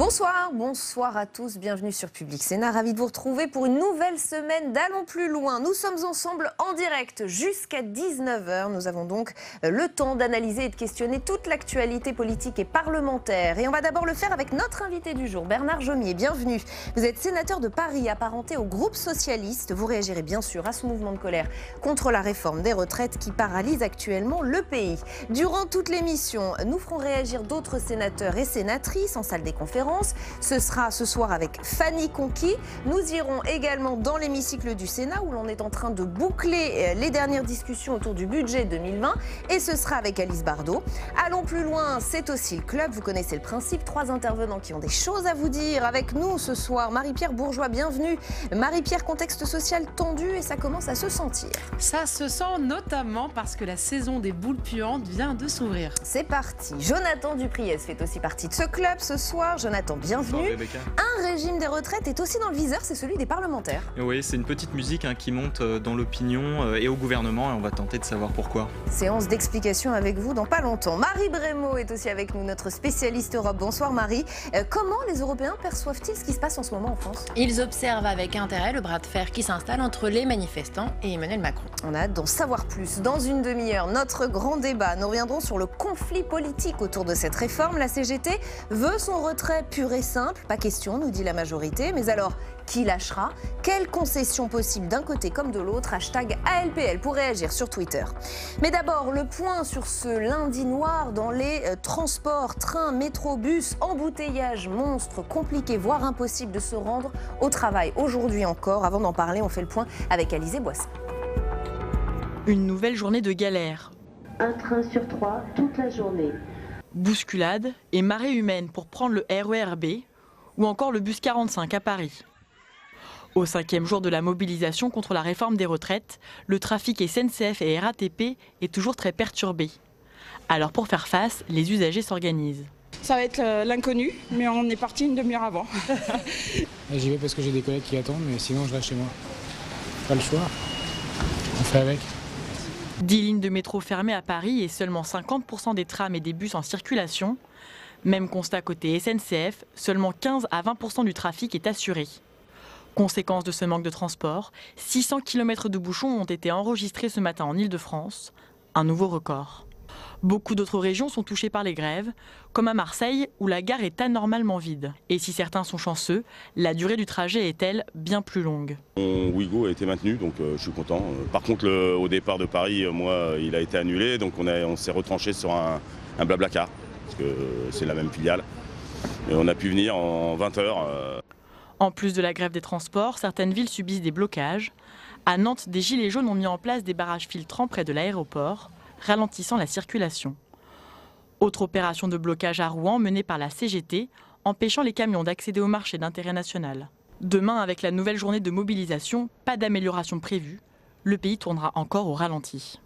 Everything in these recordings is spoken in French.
Bonsoir, bonsoir à tous, bienvenue sur Public Sénat, ravi de vous retrouver pour une nouvelle semaine d'Allons plus loin. Nous sommes ensemble en direct jusqu'à 19h. Nous avons donc le temps d'analyser et de questionner toute l'actualité politique et parlementaire. Et on va d'abord le faire avec notre invité du jour, Bernard Jomier. Bienvenue. Vous êtes sénateur de Paris, apparenté au groupe socialiste. Vous réagirez bien sûr à ce mouvement de colère contre la réforme des retraites qui paralyse actuellement le pays. Durant toute l'émission, nous ferons réagir d'autres sénateurs et sénatrices en salle des conférences. Ce sera ce soir avec Fanny Conquis. Nous irons également dans l'hémicycle du Sénat où l'on est en train de boucler les dernières discussions autour du budget 2020. Et ce sera avec Alice Bardot. Allons plus loin, c'est aussi le club. Vous connaissez le principe. 3 intervenants qui ont des choses à vous dire avec nous ce soir. Marie-Pierre Bourgeois, bienvenue. Marie-Pierre, contexte social tendu et ça commence à se sentir. Ça se sent notamment parce que la saison des boules puantes vient de s'ouvrir. C'est parti. Jonathan Dupriez fait aussi partie de ce club ce soir. Jonathan, bienvenue. Un régime des retraites est aussi dans le viseur, c'est celui des parlementaires. Oui, c'est une petite musique qui monte dans l'opinion et au gouvernement et on va tenter de savoir pourquoi. Séance d'explication avec vous dans pas longtemps. Marie Brémaud est aussi avec nous, notre spécialiste Europe. Bonsoir Marie. Comment les Européens perçoivent-ils ce qui se passe en ce moment en France ? Ils observent avec intérêt le bras de fer qui s'installe entre les manifestants et Emmanuel Macron. On a hâte d'en savoir plus. Dans une demi-heure, notre grand débat. Nous reviendrons sur le conflit politique autour de cette réforme. La CGT veut son retrait pur et simple. Pas question, nous dit la majorité. Mais alors, qui lâchera ? Quelles concessions possibles d'un côté comme de l'autre ? Hashtag ALPL pour réagir sur Twitter. Mais d'abord, le point sur ce lundi noir dans les transports, trains, métro, bus, embouteillage monstre, compliqué, voire impossible de se rendre au travail. Aujourd'hui encore, avant d'en parler, on fait le point avec Alizé Boissin. Une nouvelle journée de galère. Un train sur 3 toute la journée. Bousculade et marée humaine pour prendre le RER B ou encore le bus 45 à Paris. Au 5e jour de la mobilisation contre la réforme des retraites, le trafic SNCF et RATP est toujours très perturbé. Alors pour faire face, les usagers s'organisent. Ça va être l'inconnu, mais on est parti une demi-heure avant. J'y vais parce que j'ai des collègues qui attendent, mais sinon je reste chez moi. Pas le choix, on fait avec. 10 lignes de métro fermées à Paris et seulement 50% des trams et des bus en circulation. Même constat côté SNCF, seulement 15 à 20% du trafic est assuré. Conséquence de ce manque de transport, 600 km de bouchons ont été enregistrés ce matin en Île-de-France, un nouveau record. Beaucoup d'autres régions sont touchées par les grèves, comme à Marseille où la gare est anormalement vide. Et si certains sont chanceux, la durée du trajet est, elle, bien plus longue. Mon Ouigo a été maintenu, donc je suis content. Par contre, au départ de Paris, moi, il a été annulé, donc on s'est retranché sur un Blablacar, parce que c'est la même filiale. Et on a pu venir en 20 heures. En plus de la grève des transports, certaines villes subissent des blocages. À Nantes, des gilets jaunes ont mis en place des barrages filtrants près de l'aéroport, ralentissant la circulation. Autre opération de blocage à Rouen menée par la CGT, empêchant les camions d'accéder au marché d'intérêt national. Demain, avec la nouvelle journée de mobilisation, pas d'amélioration prévue. Le pays tournera encore au ralenti.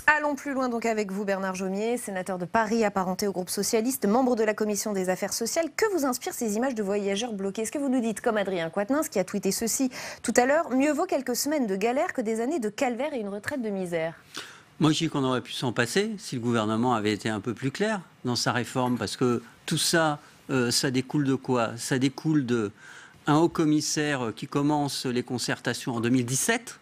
Allons plus loin donc avec vous Bernard Jomier, sénateur de Paris apparenté au groupe socialiste, membre de la commission des affaires sociales. Que vous inspirent ces images de voyageurs bloqués ? Est-ce que vous nous dites, comme Adrien Quatennens qui a tweeté ceci tout à l'heure, mieux vaut quelques semaines de galère que des années de calvaire et une retraite de misère ? Moi, je dis qu'on aurait pu s'en passer si le gouvernement avait été un peu plus clair dans sa réforme, parce que tout ça, ça découle de quoi ? Ça découle d'un haut commissaire qui commence les concertations en 2017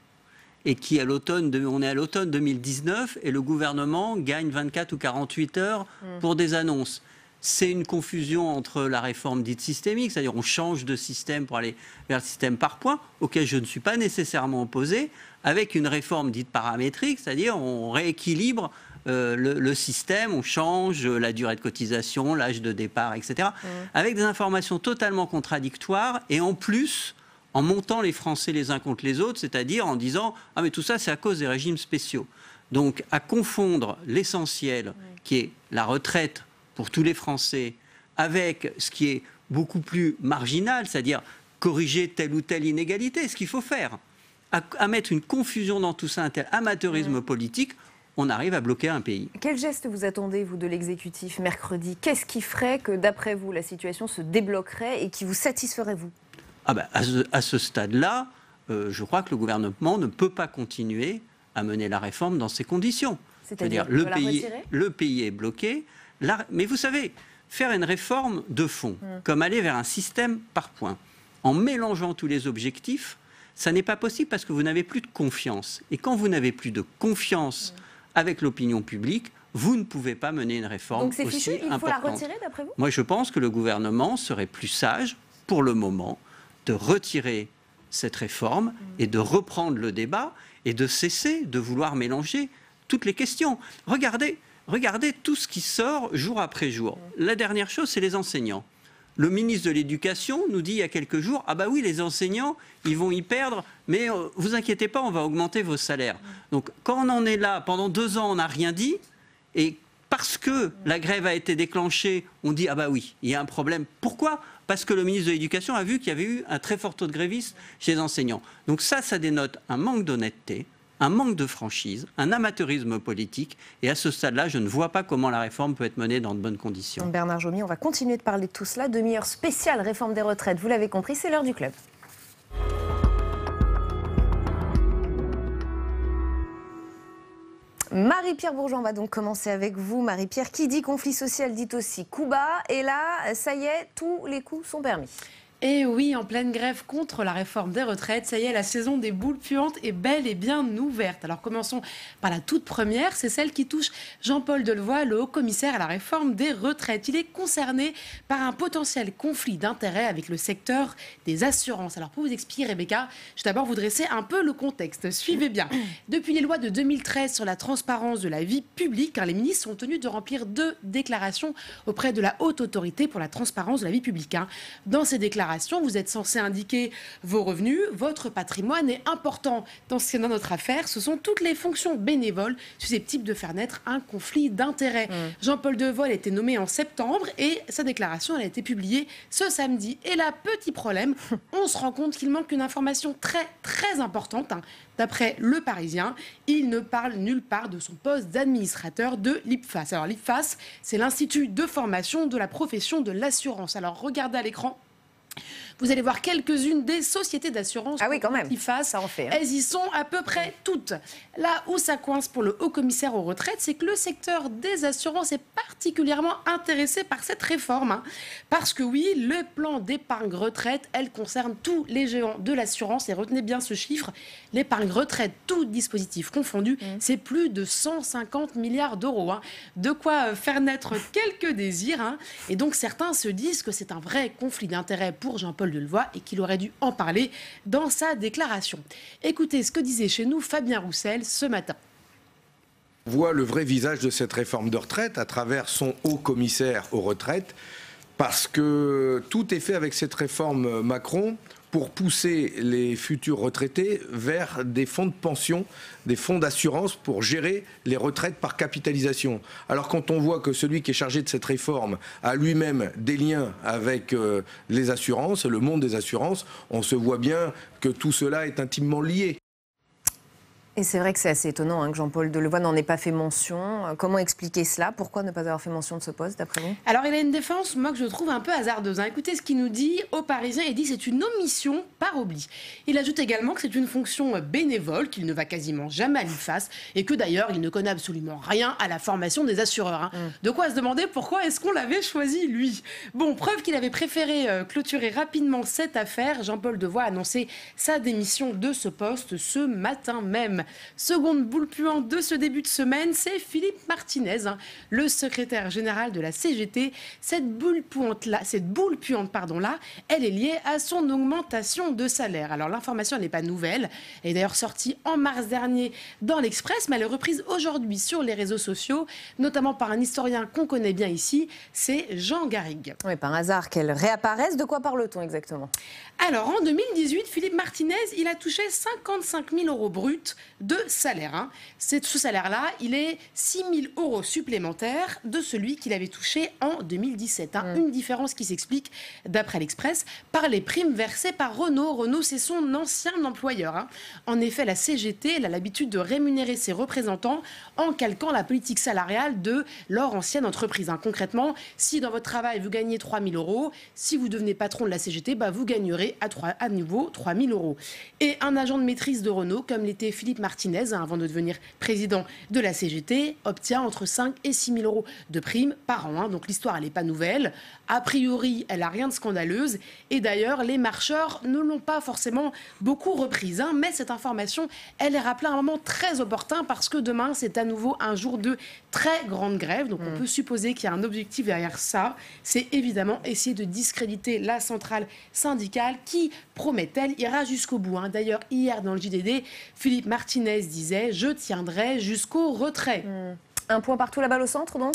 et qui, on est à l'automne 2019 et le gouvernement gagne 24 ou 48 heures pour des annonces. C'est une confusion entre la réforme dite systémique, c'est-à-dire on change de système pour aller vers le système par points, auquel je ne suis pas nécessairement opposé, avec une réforme dite paramétrique, c'est-à-dire on rééquilibre le système, on change la durée de cotisation, l'âge de départ, etc. Avec des informations totalement contradictoires et en plus en montant les Français les uns contre les autres, c'est-à-dire en disant « Ah mais tout ça c'est à cause des régimes spéciaux ». Donc à confondre l'essentiel qui est la retraite pour tous les Français, avec ce qui est beaucoup plus marginal, c'est-à-dire corriger telle ou telle inégalité, ce qu'il faut faire, à mettre une confusion dans tout ça, un tel amateurisme politique, on arrive à bloquer un pays. Quel geste vous attendez, vous, de l'exécutif mercredi ? Qu'est-ce qui ferait que, d'après vous, la situation se débloquerait et qui vous satisferait, vous ? À ce stade-là, je crois que le gouvernement ne peut pas continuer à mener la réforme dans ces conditions. C'est-à-dire le pays est bloqué. Mais vous savez, faire une réforme de fond, comme aller vers un système par points, en mélangeant tous les objectifs, ça n'est pas possible parce que vous n'avez plus de confiance. Et quand vous n'avez plus de confiance avec l'opinion publique, vous ne pouvez pas mener une réforme Donc c'est aussi fichu, il faut importante. la retirer d'après vous? Moi, je pense que le gouvernement serait plus sage, pour le moment, de retirer cette réforme et de reprendre le débat et de cesser de vouloir mélanger toutes les questions. Regardez tout ce qui sort jour après jour. La dernière chose, c'est les enseignants. Le ministre de l'Éducation nous dit il y a quelques jours, ah bah oui, les enseignants, ils vont y perdre, mais vous inquiétez pas, on va augmenter vos salaires. Donc quand on en est là, pendant 2 ans, on n'a rien dit, et parce que la grève a été déclenchée, on dit ah bah oui, il y a un problème. Pourquoi ? Parce que le ministre de l'Éducation a vu qu'il y avait eu un très fort taux de grévistes chez les enseignants. Donc ça dénote un manque d'honnêteté, un manque de franchise, un amateurisme politique. Et à ce stade-là, je ne vois pas comment la réforme peut être menée dans de bonnes conditions. Bernard Jomier, on va continuer de parler de tout cela. Demi-heure spéciale réforme des retraites. Vous l'avez compris, c'est l'heure du club. Marie-Pierre Bourgeon, on va donc commencer avec vous. Marie-Pierre, qui dit conflit social dit aussi coup bas. Et là, ça y est, tous les coups sont permis. Et oui, en pleine grève contre la réforme des retraites, ça y est, la saison des boules puantes est bel et bien ouverte. Alors commençons par la toute première, c'est celle qui touche Jean-Paul Delevoye, le haut-commissaire à la réforme des retraites. Il est concerné par un potentiel conflit d'intérêts avec le secteur des assurances. Alors pour vous expliquer, Rebecca, je vais d'abord vous dresser un peu le contexte. Suivez bien. Depuis les lois de 2013 sur la transparence de la vie publique, les ministres sont tenus de remplir 2 déclarations auprès de la Haute Autorité pour la transparence de la vie publique. Dans ces déclarations, vous êtes censé indiquer vos revenus, votre patrimoine, et important dans notre affaire, ce sont toutes les fonctions bénévoles susceptibles de faire naître un conflit d'intérêts. Jean-Paul Delevoye a été nommé en septembre et sa déclaration elle a été publiée ce samedi. Et là, petit problème, on se rend compte qu'il manque une information très très importante. D'après Le Parisien, il ne parle nulle part de son poste d'administrateur de l'IPFAS. Alors l'IPFAS, c'est l'Institut de formation de la profession de l'assurance. Alors regardez à l'écran. Vous allez voir quelques-unes des sociétés d'assurance qui fassent. Ça en fait, Elles y sont à peu près toutes. Là où ça coince pour le haut-commissaire aux retraites, c'est que le secteur des assurances est particulièrement intéressé par cette réforme. Parce que oui, le plan d'épargne retraite, elle concerne tous les géants de l'assurance. Et retenez bien ce chiffre, l'épargne retraite, tout dispositif confondu, c'est plus de 150 milliards d'euros. De quoi faire naître quelques désirs. Et donc certains se disent que c'est un vrai conflit d'intérêts pour Jean-Paul Delevoye et qu'il aurait dû en parler dans sa déclaration. Écoutez ce que disait chez nous Fabien Roussel ce matin. On voit le vrai visage de cette réforme de retraite à travers son haut commissaire aux retraites, parce que tout est fait avec cette réforme Macron pour pousser les futurs retraités vers des fonds de pension, des fonds d'assurance pour gérer les retraites par capitalisation. Alors quand on voit que celui qui est chargé de cette réforme a lui-même des liens avec les assurances, le monde des assurances, on se voit bien que tout cela est intimement lié. Et c'est vrai que c'est assez étonnant que Jean-Paul Delevoye n'en ait pas fait mention. Comment expliquer cela? Pourquoi ne pas avoir fait mention de ce poste, d'après vous? Alors, il a une défense, moi, que je trouve un peu hasardeuse. Écoutez ce qu'il nous dit au Parisien. Il dit que c'est une omission par oubli. Il ajoute également que c'est une fonction bénévole, qu'il ne va quasiment jamais à l'IPFAS et que d'ailleurs, il ne connaît absolument rien à la formation des assureurs. De quoi se demander pourquoi est-ce qu'on l'avait choisi, lui. Bon, preuve qu'il avait préféré clôturer rapidement cette affaire. Jean-Paul Delevoye a annoncé sa démission de ce poste ce matin même. Seconde boule puante de ce début de semaine, c'est Philippe Martinez, le secrétaire général de la CGT. Cette boule puante là, elle est liée à son augmentation de salaire. Alors l'information n'est pas nouvelle, elle est d'ailleurs sortie en mars dernier dans l'Express, mais elle est reprise aujourd'hui sur les réseaux sociaux, notamment par un historien qu'on connaît bien ici, c'est Jean Garrigue. Oui, par hasard qu'elle réapparaisse. De quoi parle-t-on exactement? Alors en 2018, Philippe Martinez, il a touché 55 000 euros bruts de salaire. Ce salaire-là, il est 6 000 euros supplémentaires de celui qu'il avait touché en 2017. Une différence qui s'explique, d'après l'Express, par les primes versées par Renault. Renault, c'est son ancien employeur. En effet, la CGT, elle a l'habitude de rémunérer ses représentants en calquant la politique salariale de leur ancienne entreprise. Concrètement, si dans votre travail, vous gagnez 3 000 euros, si vous devenez patron de la CGT, vous gagnerez à nouveau 3 000 euros. Et un agent de maîtrise de Renault, comme l'était Philippe Martinez, avant de devenir président de la CGT, obtient entre 5 et 6 000 euros de prime par an. Donc l'histoire, elle n'est pas nouvelle. A priori, elle n'a rien de scandaleuse. Et d'ailleurs, les marcheurs ne l'ont pas forcément beaucoup reprise. Mais cette information, elle est rappelée à un moment très opportun parce que demain, c'est à nouveau un jour de très grande grève. Donc on peut supposer qu'il y a un objectif derrière ça. C'est évidemment essayer de discréditer la centrale syndicale qui, promet-elle, ira jusqu'au bout. D'ailleurs, hier dans le JDD, Philippe Martinez disait « Je tiendrai jusqu'au retrait ». Un point partout, la balle au centre, donc?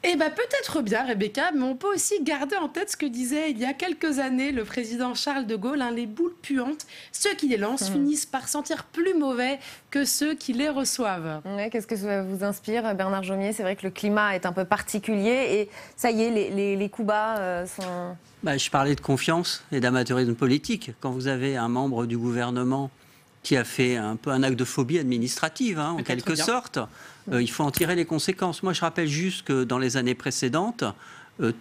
Eh bien, peut-être bien, Rebecca, mais on peut aussi garder en tête ce que disait il y a quelques années le président Charles de Gaulle. Les boules puantes, ceux qui les lancent finissent par sentir plus mauvais que ceux qui les reçoivent. Ouais, qu'est-ce que ça vous inspire, Bernard Jomier? C'est vrai que le climat est un peu particulier et ça y est, les coups bas sont... Je parlais de confiance et d'amateurisme politique. Quand vous avez un membre du gouvernement qui a fait un peu un acte de phobie administrative, en quelque sorte, il faut en tirer les conséquences. Moi, je rappelle juste que dans les années précédentes,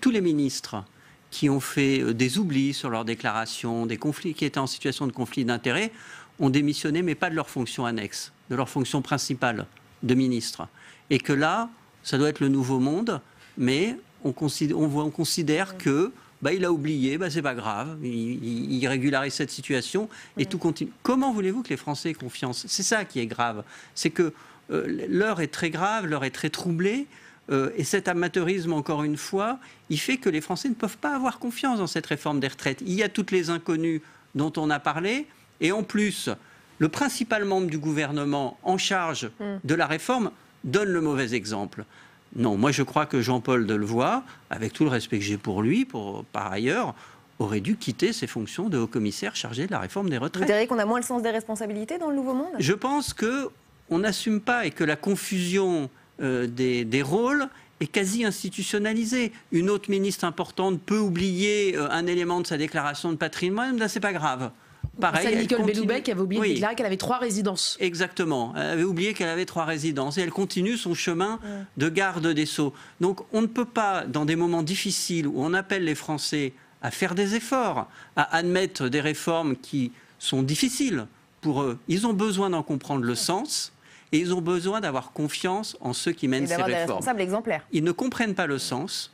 tous les ministres qui ont fait des oublis sur leurs déclarations, des conflits, qui étaient en situation de conflit d'intérêts, ont démissionné, mais pas de leur fonction annexe, de leur fonction principale de ministre. Et que là, ça doit être le nouveau monde, mais on considère que il a oublié, c'est pas grave, il régularise cette situation et tout continue. Comment voulez-vous que les Français aient confiance? C'est ça qui est grave. C'est que l'heure est très grave, l'heure est très troublée et cet amateurisme, encore une fois, il fait que les Français ne peuvent pas avoir confiance dans cette réforme des retraites. Il y a toutes les inconnues dont on a parlé et en plus, le principal membre du gouvernement en charge de la réforme donne le mauvais exemple. Non, moi je crois que Jean-Paul Delevoye, avec tout le respect que j'ai pour lui, par ailleurs, aurait dû quitter ses fonctions de haut-commissaire chargé de la réforme des retraites. Vous diriez qu'on a moins le sens des responsabilités dans le Nouveau Monde? Je pense qu'on n'assume pas et que la confusion des rôles est quasi institutionnalisée. Une autre ministre importante peut oublier un élément de sa déclaration de patrimoine, là c'est pas grave. Pareil, c'est Nicole Belloubet qui avait oublié de déclarer qu'elle avait 3 résidences. Exactement. Elle avait oublié qu'elle avait 3 résidences et elle continue son chemin de garde des Sceaux. Donc on ne peut pas, dans des moments difficiles où on appelle les Français à faire des efforts, à admettre des réformes qui sont difficiles pour eux, ils ont besoin d'en comprendre le sens et ils ont besoin d'avoir confiance en ceux qui mènent ces réformes. Des responsables exemplaires. Ils ne comprennent pas le sens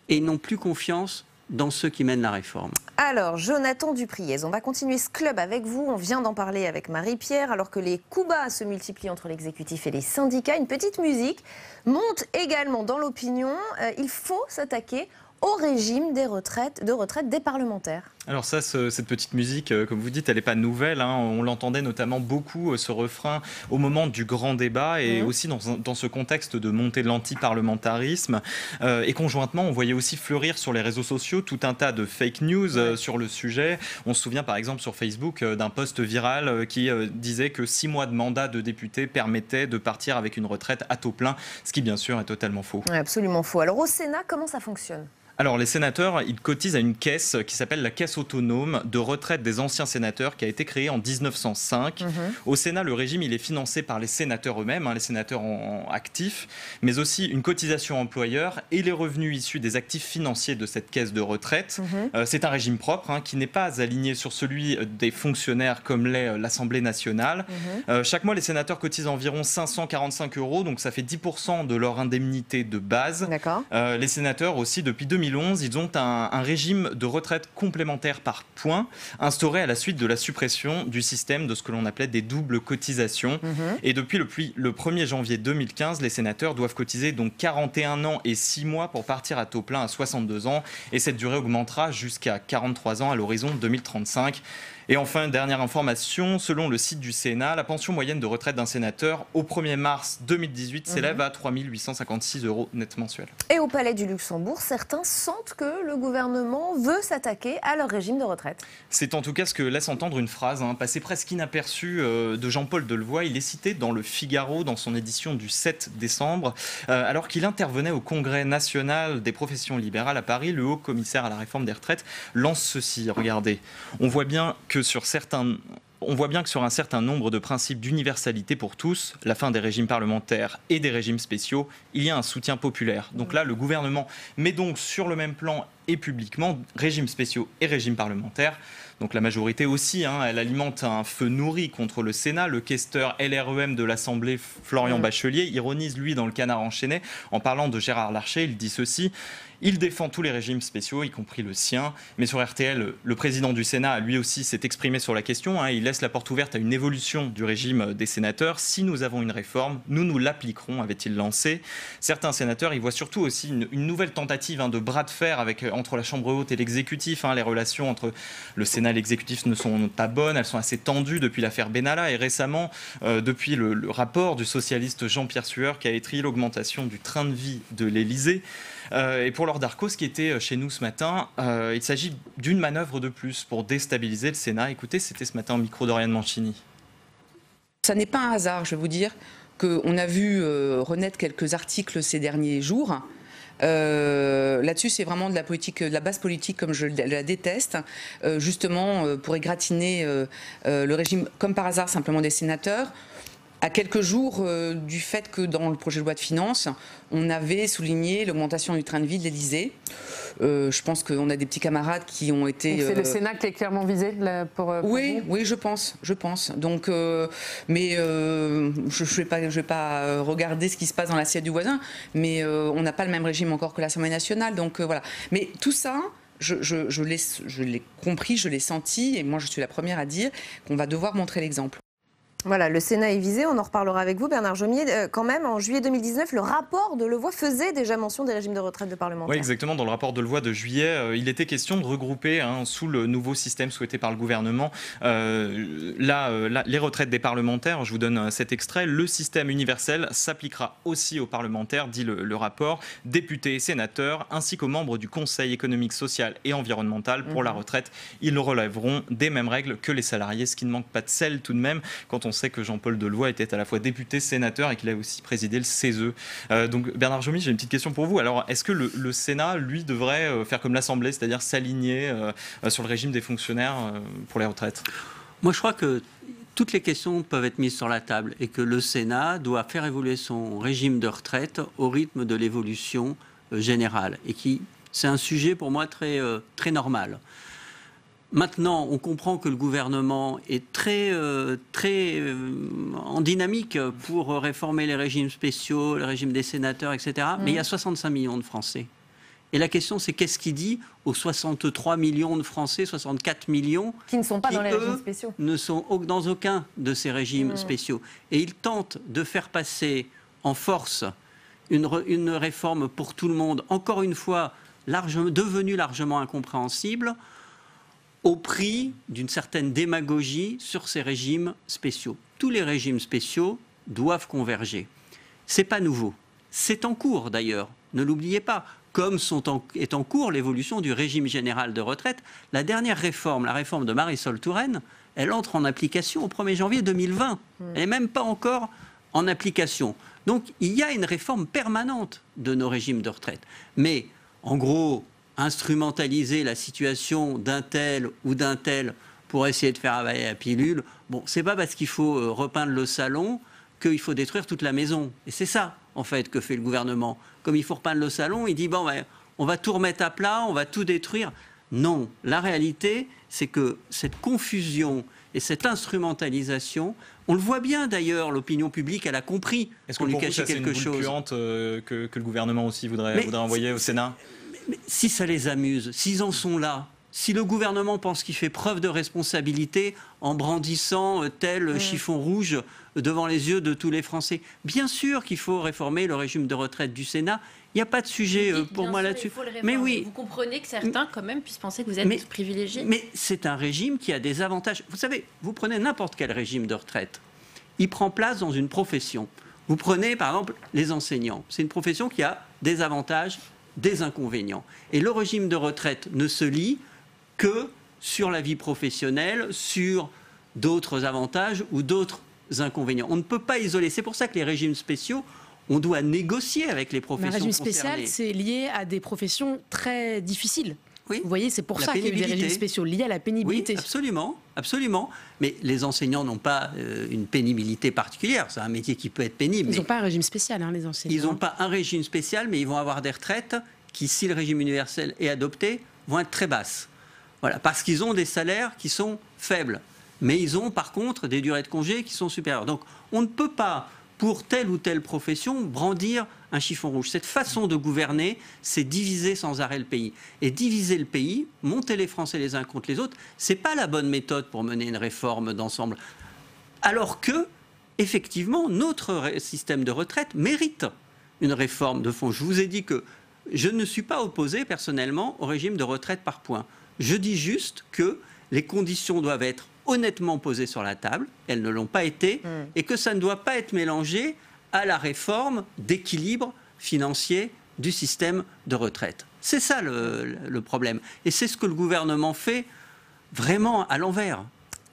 et ils n'ont plus confiance dans ceux qui mènent la réforme. Alors, Jonathan Dupriez, on va continuer ce club avec vous. On vient d'en parler avec Marie-Pierre. Alors que les coups bas se multiplient entre l'exécutif et les syndicats, une petite musique monte également dans l'opinion. Il faut s'attaquer au régime de retraite des parlementaires. Alors ça, cette petite musique, comme vous dites, elle n'est pas nouvelle. On l'entendait notamment beaucoup, ce refrain, au moment du grand débat et aussi dans ce contexte de montée de l'antiparlementarisme. Et conjointement, on voyait aussi fleurir sur les réseaux sociaux tout un tas de fake news sur le sujet. On se souvient par exemple sur Facebook d'un post viral qui disait que 6 mois de mandat de député permettaient de partir avec une retraite à taux plein, ce qui bien sûr est totalement faux. Ouais, absolument faux. Alors au Sénat, comment ça fonctionne ? Alors les sénateurs, ils cotisent à une caisse qui s'appelle la Caisse autonome de retraite des anciens sénateurs qui a été créée en 1905. Au Sénat, le régime il est financé par les sénateurs eux-mêmes, les sénateurs actifs, mais aussi une cotisation employeur et les revenus issus des actifs financiers de cette caisse de retraite. C'est un régime propre qui n'est pas aligné sur celui des fonctionnaires comme l'est l'Assemblée nationale. Chaque mois, les sénateurs cotisent environ 545 €, donc ça fait 10% de leur indemnité de base. Les sénateurs aussi, depuis 2011, ils ont un régime de retraite complémentaire par points instauré à la suite de la suppression du système de ce que l'on appelait des doubles cotisations. Et depuis le 1er janvier 2015, les sénateurs doivent cotiser donc 41 ans et 6 mois pour partir à taux plein à 62 ans. Et cette durée augmentera jusqu'à 43 ans à l'horizon 2035. Et enfin, dernière information, selon le site du Sénat, la pension moyenne de retraite d'un sénateur au 1er mars 2018 s'élève à 3 856 € net mensuels. Et au Palais du Luxembourg, certains sentent que le gouvernement veut s'attaquer à leur régime de retraite. C'est en tout cas ce que laisse entendre une phrase passée presque inaperçue de Jean-Paul Delevoye. Il est cité dans le Figaro, dans son édition du 7 décembre, alors qu'il intervenait au Congrès national des professions libérales à Paris. Le haut commissaire à la réforme des retraites lance ceci. Regardez, on voit bien que sur un certain nombre de principes d'universalité pour tous, la fin des régimes parlementaires et des régimes spéciaux, il y a un soutien populaire. Donc là, le gouvernement met donc sur le même plan et publiquement, régimes spéciaux et régimes parlementaires. Donc la majorité aussi, elle alimente un feu nourri contre le Sénat. Le questeur LREM de l'Assemblée, Florian Bachelier, ironise, lui, dans le Canard enchaîné, en parlant de Gérard Larcher. Il dit ceci: il défend tous les régimes spéciaux, y compris le sien. Mais sur RTL, le président du Sénat, lui aussi, s'est exprimé sur la question. Il laisse la porte ouverte à une évolution du régime des sénateurs. Si nous avons une réforme, nous l'appliquerons, avait-il lancé. Certains sénateurs y voient surtout aussi une nouvelle tentative de bras de fer entre la Chambre haute et l'exécutif. Les relations entre le Sénat et l'exécutif ne sont pas bonnes, elles sont assez tendues depuis l'affaire Benalla et récemment depuis le rapport du socialiste Jean-Pierre Sueur qui a étrillé l'augmentation du train de vie de l'Élysée. Et pour Laure Darcos, qui était chez nous ce matin, il s'agit d'une manœuvre de plus pour déstabiliser le Sénat. Écoutez, c'était ce matin au micro d'Oriane Mancini. Ça n'est pas un hasard, je vais vous dire, qu'on a vu renaître quelques articles ces derniers jours. Là-dessus, c'est vraiment de la politique, de la basse politique comme je la déteste, justement pour égratigner le régime, comme par hasard, simplement des sénateurs. À quelques jours du fait que dans le projet de loi de finances, on avait souligné l'augmentation du train de vie de l'Élysée. Je pense qu'on a des petits camarades qui ont été... Donc c'est le Sénat qui est clairement visé pour oui, vous ? Oui, je pense. Donc, mais je vais pas regarder ce qui se passe dans l'assiette du voisin, mais on n'a pas le même régime encore que l'Assemblée nationale. Donc voilà. Mais tout ça... Je l'ai compris, je l'ai senti, et moi je suis la première à dire qu'on va devoir montrer l'exemple. Voilà, le Sénat est visé, on en reparlera avec vous, Bernard Jomier. Quand même, en juillet 2019, le rapport de Levoy faisait déjà mention des régimes de retraite de parlementaires. Oui, exactement. Dans le rapport de Levoy de juillet, il était question de regrouper, sous le nouveau système souhaité par le gouvernement, les retraites des parlementaires. Je vous donne cet extrait. Le système universel s'appliquera aussi aux parlementaires, dit le rapport, députés et sénateurs, ainsi qu'aux membres du Conseil économique, social et environnemental. Pour la retraite, ils relèveront des mêmes règles que les salariés, ce qui ne manque pas de sel tout de même, quand on sait que Jean-Paul Delevoye était à la fois député, sénateur et qu'il a aussi présidé le CESE. Donc Bernard Jomier, j'ai une petite question pour vous. Alors, est-ce que le Sénat, lui, devrait faire comme l'Assemblée, c'est-à-dire s'aligner sur le régime des fonctionnaires pour les retraites ? Moi, je crois que toutes les questions peuvent être mises sur la table et que le Sénat doit faire évoluer son régime de retraite au rythme de l'évolution générale. Et c'est un sujet pour moi très, très normal. Maintenant, on comprend que le gouvernement est très en dynamique pour réformer les régimes spéciaux, le régime des sénateurs, etc. Mais il y a 65 millions de Français. Et la question, c'est qu'est-ce qu'il dit aux 63 millions de Français, 64 millions qui ne sont pas dans les régimes spéciaux, ne sont dans aucun de ces régimes spéciaux. Et il tente de faire passer en force une réforme pour tout le monde, encore une fois, devenue largement incompréhensible, au prix d'une certaine démagogie sur ces régimes spéciaux. Tous les régimes spéciaux doivent converger. C'est pas nouveau. C'est en cours d'ailleurs, ne l'oubliez pas. Comme est en cours l'évolution du régime général de retraite. La dernière réforme, la réforme de Marisol Touraine, elle entre en application au 1er janvier 2020. Elle n'est même pas encore en application. Donc il y a une réforme permanente de nos régimes de retraite. Mais en gros, instrumentaliser la situation d'un tel ou d'un tel pour essayer de faire avaler la pilule, bon, c'est pas parce qu'il faut repeindre le salon qu'il faut détruire toute la maison. Et c'est ça, en fait, que fait le gouvernement. Comme il faut repeindre le salon, il dit, bon, ben, on va tout remettre à plat, on va tout détruire. Non, la réalité, c'est que cette confusion et cette instrumentalisation, on le voit bien d'ailleurs, l'opinion publique, elle a compris qu'on lui cachait quelque chose. Est-ce que pour vous, ça, c'est une boule puante que le gouvernement aussi voudrait envoyer au Sénat ? Mais si ça les amuse, s'ils en sont là, si le gouvernement pense qu'il fait preuve de responsabilité en brandissant tel chiffon rouge devant les yeux de tous les Français, bien sûr qu'il faut réformer le régime de retraite du Sénat. Il n'y a pas de sujet pour moi là-dessus. Mais oui. Vous comprenez que certains, quand même, puissent penser que vous êtes privilégiés. Mais c'est un régime qui a des avantages. Vous savez, vous prenez n'importe quel régime de retraite, il prend place dans une profession. Vous prenez, par exemple, les enseignants. C'est une profession qui a des avantages, des inconvénients. Et le régime de retraite ne se lie que sur la vie professionnelle, sur d'autres avantages ou d'autres inconvénients. On ne peut pas isoler. C'est pour ça que les régimes spéciaux, on doit négocier avec les professions concernées. Un régime spécial, c'est lié à des professions très difficiles. Oui. Vous voyez, c'est pour ça qu'il y a eu des régimes spéciaux liés à la pénibilité. Oui, absolument, absolument. Mais les enseignants n'ont pas une pénibilité particulière. C'est un métier qui peut être pénible. Ils n'ont pas un régime spécial, les enseignants. Ils n'ont pas un régime spécial, mais ils vont avoir des retraites qui, si le régime universel est adopté, vont être très basses. Voilà, parce qu'ils ont des salaires qui sont faibles. Mais ils ont par contre des durées de congé qui sont supérieures. Donc on ne peut pas, pour telle ou telle profession, brandir un chiffon rouge. Cette façon de gouverner, c'est diviser sans arrêt le pays. Et diviser le pays, monter les Français les uns contre les autres, ce n'est pas la bonne méthode pour mener une réforme d'ensemble. Alors que, effectivement, notre système de retraite mérite une réforme de fond. Je vous ai dit que je ne suis pas opposé personnellement au régime de retraite par points. Je dis juste que les conditions doivent être honnêtement posées sur la table, elles ne l'ont pas été, et que ça ne doit pas être mélangé à la réforme d'équilibre financier du système de retraite. C'est ça le problème. Et c'est ce que le gouvernement fait vraiment à l'envers.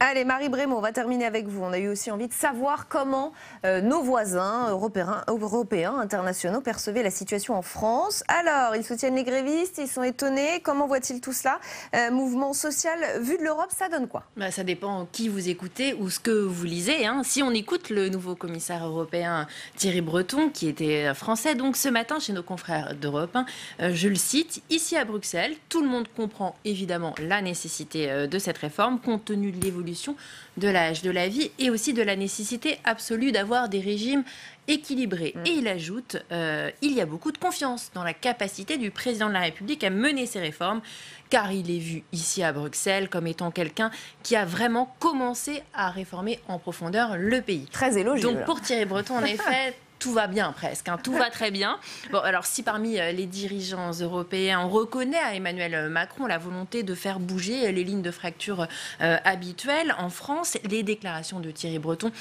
Allez, Marie Brémaud, on va terminer avec vous. On a eu aussi envie de savoir comment nos voisins européens, internationaux percevaient la situation en France. Alors, ils soutiennent les grévistes, ils sont étonnés. Comment voient-ils tout cela? Mouvement social vu de l'Europe, ça donne quoi? Ça dépend qui vous écoutez ou ce que vous lisez. Si on écoute le nouveau commissaire européen Thierry Breton, qui était français, donc ce matin chez nos confrères d'Europe 1, je le cite, ici à Bruxelles, tout le monde comprend évidemment la nécessité de cette réforme, compte tenu de l'évolution de l'âge de la vie et aussi de la nécessité absolue d'avoir des régimes équilibrés. Et il ajoute, il y a beaucoup de confiance dans la capacité du président de la République à mener ces réformes, car il est vu ici à Bruxelles comme étant quelqu'un qui a vraiment commencé à réformer en profondeur le pays. Très élogieux. Donc pour Thierry Breton, en effet, tout va bien presque, tout va très bien. Bon, alors si parmi les dirigeants européens, on reconnaît à Emmanuel Macron la volonté de faire bouger les lignes de fracture habituelles, en France, les déclarations de Thierry Breton,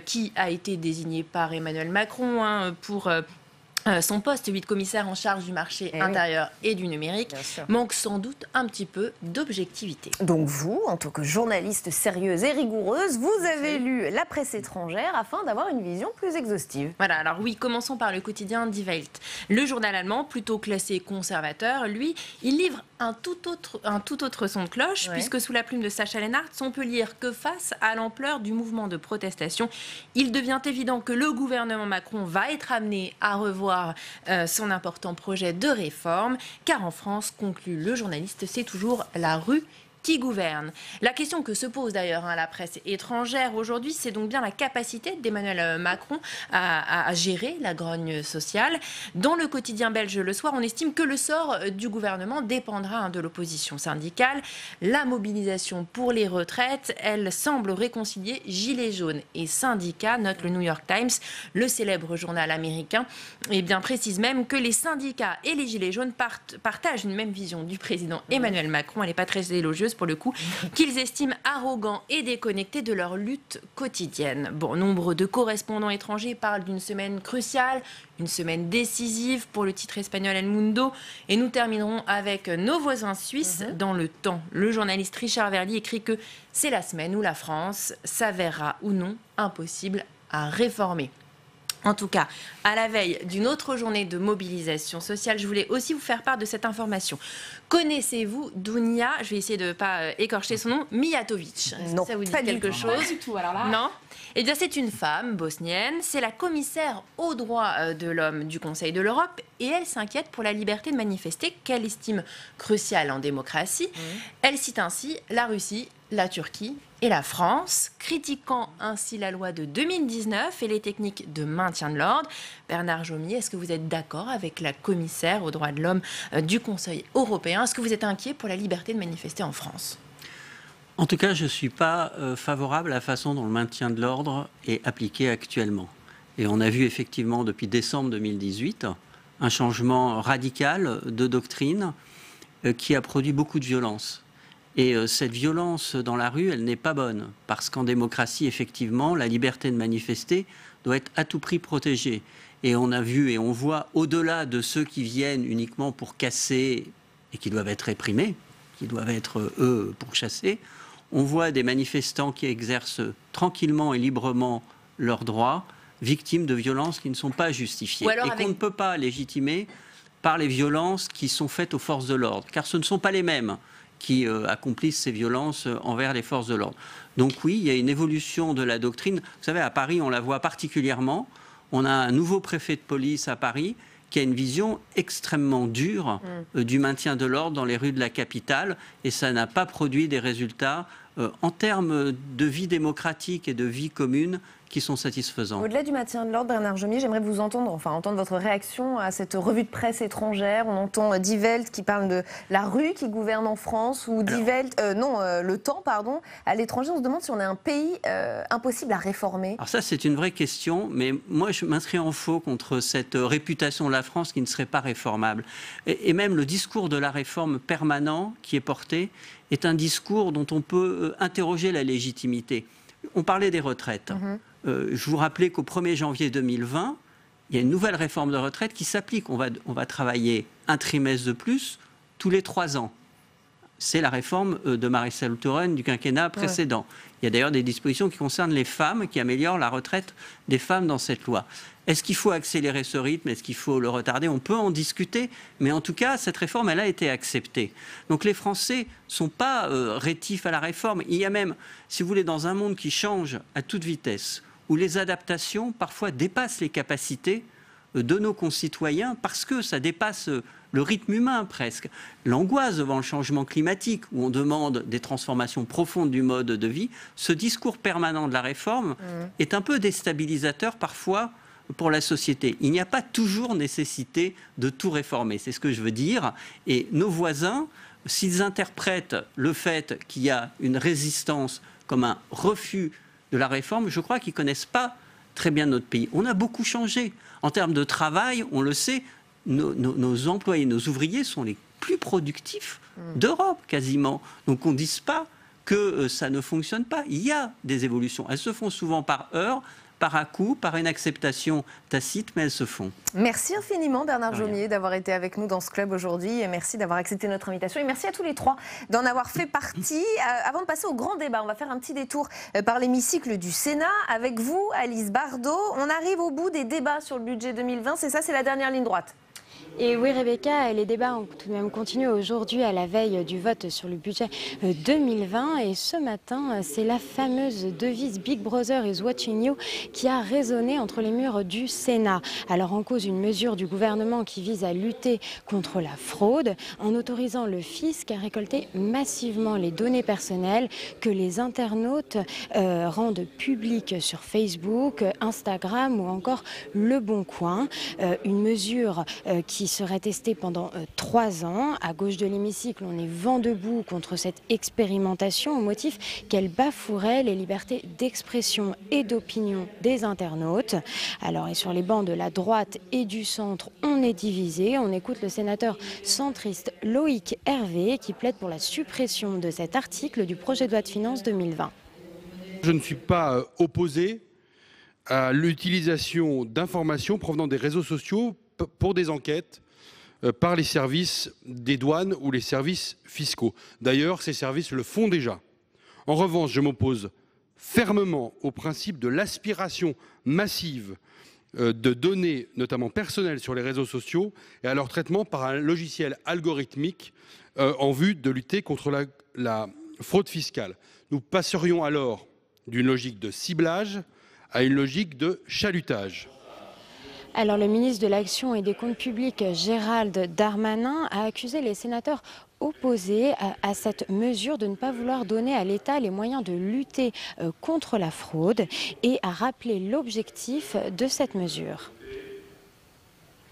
qui a été désigné par Emmanuel Macron pour son poste, celui de commissaire en charge du marché intérieur et du numérique, manque sans doute un petit peu d'objectivité. Donc vous, en tant que journaliste sérieuse et rigoureuse, vous avez lu la presse étrangère afin d'avoir une vision plus exhaustive. Voilà, alors oui, commençons par le quotidien Die Welt. Le journal allemand, plutôt classé conservateur, lui, il livre un tout autre son de cloche, puisque sous la plume de Sacha Lennart, on peut lire que face à l'ampleur du mouvement de protestation, il devient évident que le gouvernement Macron va être amené à revoir son important projet de réforme, car en France, conclut le journaliste, c'est toujours la rue qui gouverne. La question que se pose d'ailleurs la presse étrangère aujourd'hui, c'est donc bien la capacité d'Emmanuel Macron à gérer la grogne sociale. Dans le quotidien belge le soir, on estime que le sort du gouvernement dépendra de l'opposition syndicale. La mobilisation pour les retraites, elle semble réconcilier gilets jaunes et syndicats, note le New York Times, le célèbre journal américain, et bien précise même que les syndicats et les gilets jaunes partagent une même vision du président Emmanuel Macron. Elle n'est pas très élogieuse pour le coup, qu'ils estiment arrogants et déconnectés de leur lutte quotidienne. Bon, nombre de correspondants étrangers parlent d'une semaine cruciale, une semaine décisive pour le titre espagnol El Mundo. Et nous terminerons avec nos voisins suisses dans Le Temps. Le journaliste Richard Verly écrit que c'est la semaine où la France s'avérera ou non impossible à réformer. En tout cas, à la veille d'une autre journée de mobilisation sociale, je voulais aussi vous faire part de cette information. Connaissez-vous Dounia, je vais essayer de ne pas écorcher son nom, Mijatovic? Non, ça vous dit pas quelque chose? Pas du tout, alors là. Non? Eh bien, c'est une femme bosnienne, c'est la commissaire aux droits de l'homme du Conseil de l'Europe et elle s'inquiète pour la liberté de manifester qu'elle estime cruciale en démocratie. Elle cite ainsi la Russie, la Turquie et la France, critiquant ainsi la loi de 2019 et les techniques de maintien de l'ordre. Bernard Jomier, est-ce que vous êtes d'accord avec la commissaire aux droits de l'homme du Conseil européen? Est-ce que vous êtes inquiet pour la liberté de manifester en France? En tout cas, je ne suis pas favorable à la façon dont le maintien de l'ordre est appliqué actuellement. Et on a vu effectivement depuis décembre 2018 un changement radical de doctrine qui a produit beaucoup de violence. Et cette violence dans la rue, elle n'est pas bonne, parce qu'en démocratie, effectivement, la liberté de manifester doit être à tout prix protégée. Et on a vu et on voit, au-delà de ceux qui viennent uniquement pour casser et qui doivent être réprimés, qui doivent être, eux, pourchassés, on voit des manifestants qui exercent tranquillement et librement leurs droits, victimes de violences qui ne sont pas justifiées. Et qu'on ne peut pas légitimer par les violences qui sont faites aux forces de l'ordre, car ce ne sont pas les mêmes qui accomplissent ces violences envers les forces de l'ordre. Donc oui, il y a une évolution de la doctrine. Vous savez, à Paris, on la voit particulièrement. On a un nouveau préfet de police à Paris qui a une vision extrêmement dure du maintien de l'ordre dans les rues de la capitale, et ça n'a pas produit des résultats en termes de vie démocratique et de vie commune qui sont satisfaisants. Au-delà du maintien de l'ordre, Bernard Jomier, j'aimerais vous entendre votre réaction à cette revue de presse étrangère. On entend Die Welt qui parle de la rue qui gouverne en France, ou Le Temps, pardon, à l'étranger. On se demande si on est un pays impossible à réformer. Alors ça, c'est une vraie question, mais moi, je m'inscris en faux contre cette réputation de la France qui ne serait pas réformable. Et même le discours de la réforme permanent qui est porté est un discours dont on peut interroger la légitimité. On parlait des retraites. Je vous rappelais qu'au 1er janvier 2020, il y a une nouvelle réforme de retraite qui s'applique. On va travailler un trimestre de plus tous les 3 ans. C'est la réforme de Marcel Touraine du quinquennat précédent. Il y a d'ailleurs des dispositions qui concernent les femmes, qui améliorent la retraite des femmes dans cette loi. Est-ce qu'il faut accélérer ce rythme? Est-ce qu'il faut le retarder? On peut en discuter, mais en tout cas, cette réforme, elle a été acceptée. Donc les Français ne sont pas rétifs à la réforme. Il y a même, si vous voulez, dans un monde qui change à toute vitesse, où les adaptations parfois dépassent les capacités de nos concitoyens, parce que ça dépasse le rythme humain presque. L'angoisse devant le changement climatique, où on demande des transformations profondes du mode de vie, ce discours permanent de la réforme est un peu déstabilisateur parfois pour la société. Il n'y a pas toujours nécessité de tout réformer, c'est ce que je veux dire. Et nos voisins, s'ils interprètent le fait qu'il y a une résistance comme un refus de la réforme, je crois qu'ils ne connaissent pas très bien notre pays. On a beaucoup changé. En termes de travail, on le sait, nos employés, nos ouvriers sont les plus productifs d'Europe quasiment. Donc on ne dise pas que ça ne fonctionne pas. Il y a des évolutions. Elles se font souvent par heure, par à-coup, par une acceptation tacite, mais elles se font. Merci infiniment Bernard Jomier d'avoir été avec nous dans ce club aujourd'hui, et merci d'avoir accepté notre invitation, et merci à tous les trois d'en avoir fait partie. Avant de passer au grand débat, on va faire un petit détour par l'hémicycle du Sénat avec vous, Alice Bardot. On arrive au bout des débats sur le budget 2020, c'est ça, c'est la dernière ligne droite. Et oui Rebecca, les débats ont tout de même continué aujourd'hui à la veille du vote sur le budget 2020, et ce matin c'est la fameuse devise Big Brother is watching you qui a résonné entre les murs du Sénat. Alors en cause une mesure du gouvernement qui vise à lutter contre la fraude en autorisant le fisc à récolter massivement les données personnelles que les internautes rendent publiques sur Facebook, Instagram ou encore Le Bon Coin. Une mesure qui serait testée pendant 3 ans. À gauche de l'hémicycle, on est vent debout contre cette expérimentation au motif qu'elle bafouerait les libertés d'expression et d'opinion des internautes. Alors, et sur les bancs de la droite et du centre, on est divisé. On écoute le sénateur centriste Loïc Hervé qui plaide pour la suppression de cet article du projet de loi de finances 2020. Je ne suis pas opposé à l'utilisation d'informations provenant des réseaux sociaux pour des enquêtes par les services des douanes ou les services fiscaux. D'ailleurs, ces services le font déjà. En revanche, je m'oppose fermement au principe de l'aspiration massive de données, notamment personnelles, sur les réseaux sociaux et à leur traitement par un logiciel algorithmique en vue de lutter contre la fraude fiscale. Nous passerions alors d'une logique de ciblage à une logique de chalutage. Alors le ministre de l'Action et des Comptes Publics, Gérald Darmanin, a accusé les sénateurs opposés à cette mesure de ne pas vouloir donner à l'État les moyens de lutter contre la fraude et a rappelé l'objectif de cette mesure.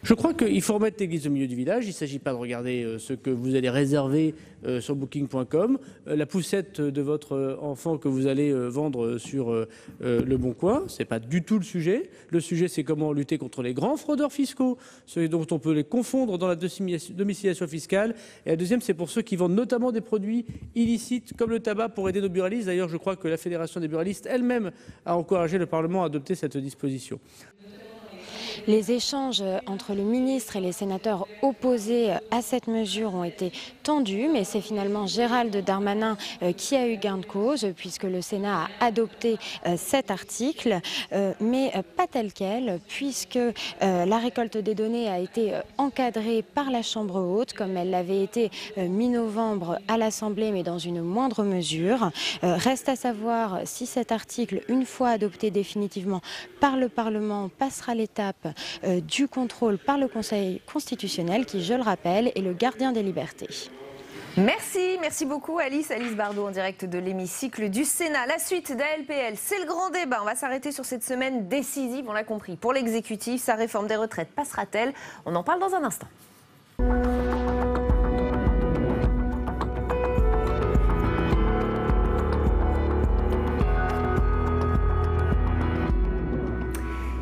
Je crois qu'il faut remettre l'église au milieu du village. Il ne s'agit pas de regarder ce que vous allez réserver sur booking.com, la poussette de votre enfant que vous allez vendre sur Le Bon Coin. Ce n'est pas du tout le sujet. Le sujet, c'est comment lutter contre les grands fraudeurs fiscaux, ceux dont on peut les confondre dans la domiciliation fiscale. Et la deuxième, c'est pour ceux qui vendent notamment des produits illicites comme le tabac pour aider nos buralistes. D'ailleurs, je crois que la Fédération des buralistes elle-même a encouragé le Parlement à adopter cette disposition. Les échanges entre le ministre et les sénateurs opposés à cette mesure ont été tendus, mais c'est finalement Gérald Darmanin qui a eu gain de cause, puisque le Sénat a adopté cet article, mais pas tel quel, puisque la récolte des données a été encadrée par la Chambre haute, comme elle l'avait été mi-novembre à l'Assemblée, mais dans une moindre mesure. Reste à savoir si cet article, une fois adopté définitivement par le Parlement, passera l'étape du contrôle par le Conseil constitutionnel qui, je le rappelle, est le gardien des libertés. Merci beaucoup Alice Bardot en direct de l'hémicycle du Sénat. La suite d'ALPL, c'est le grand débat. On va s'arrêter sur cette semaine décisive, on l'a compris. Pour l'exécutif, sa réforme des retraites passera-t-elle? On en parle dans un instant.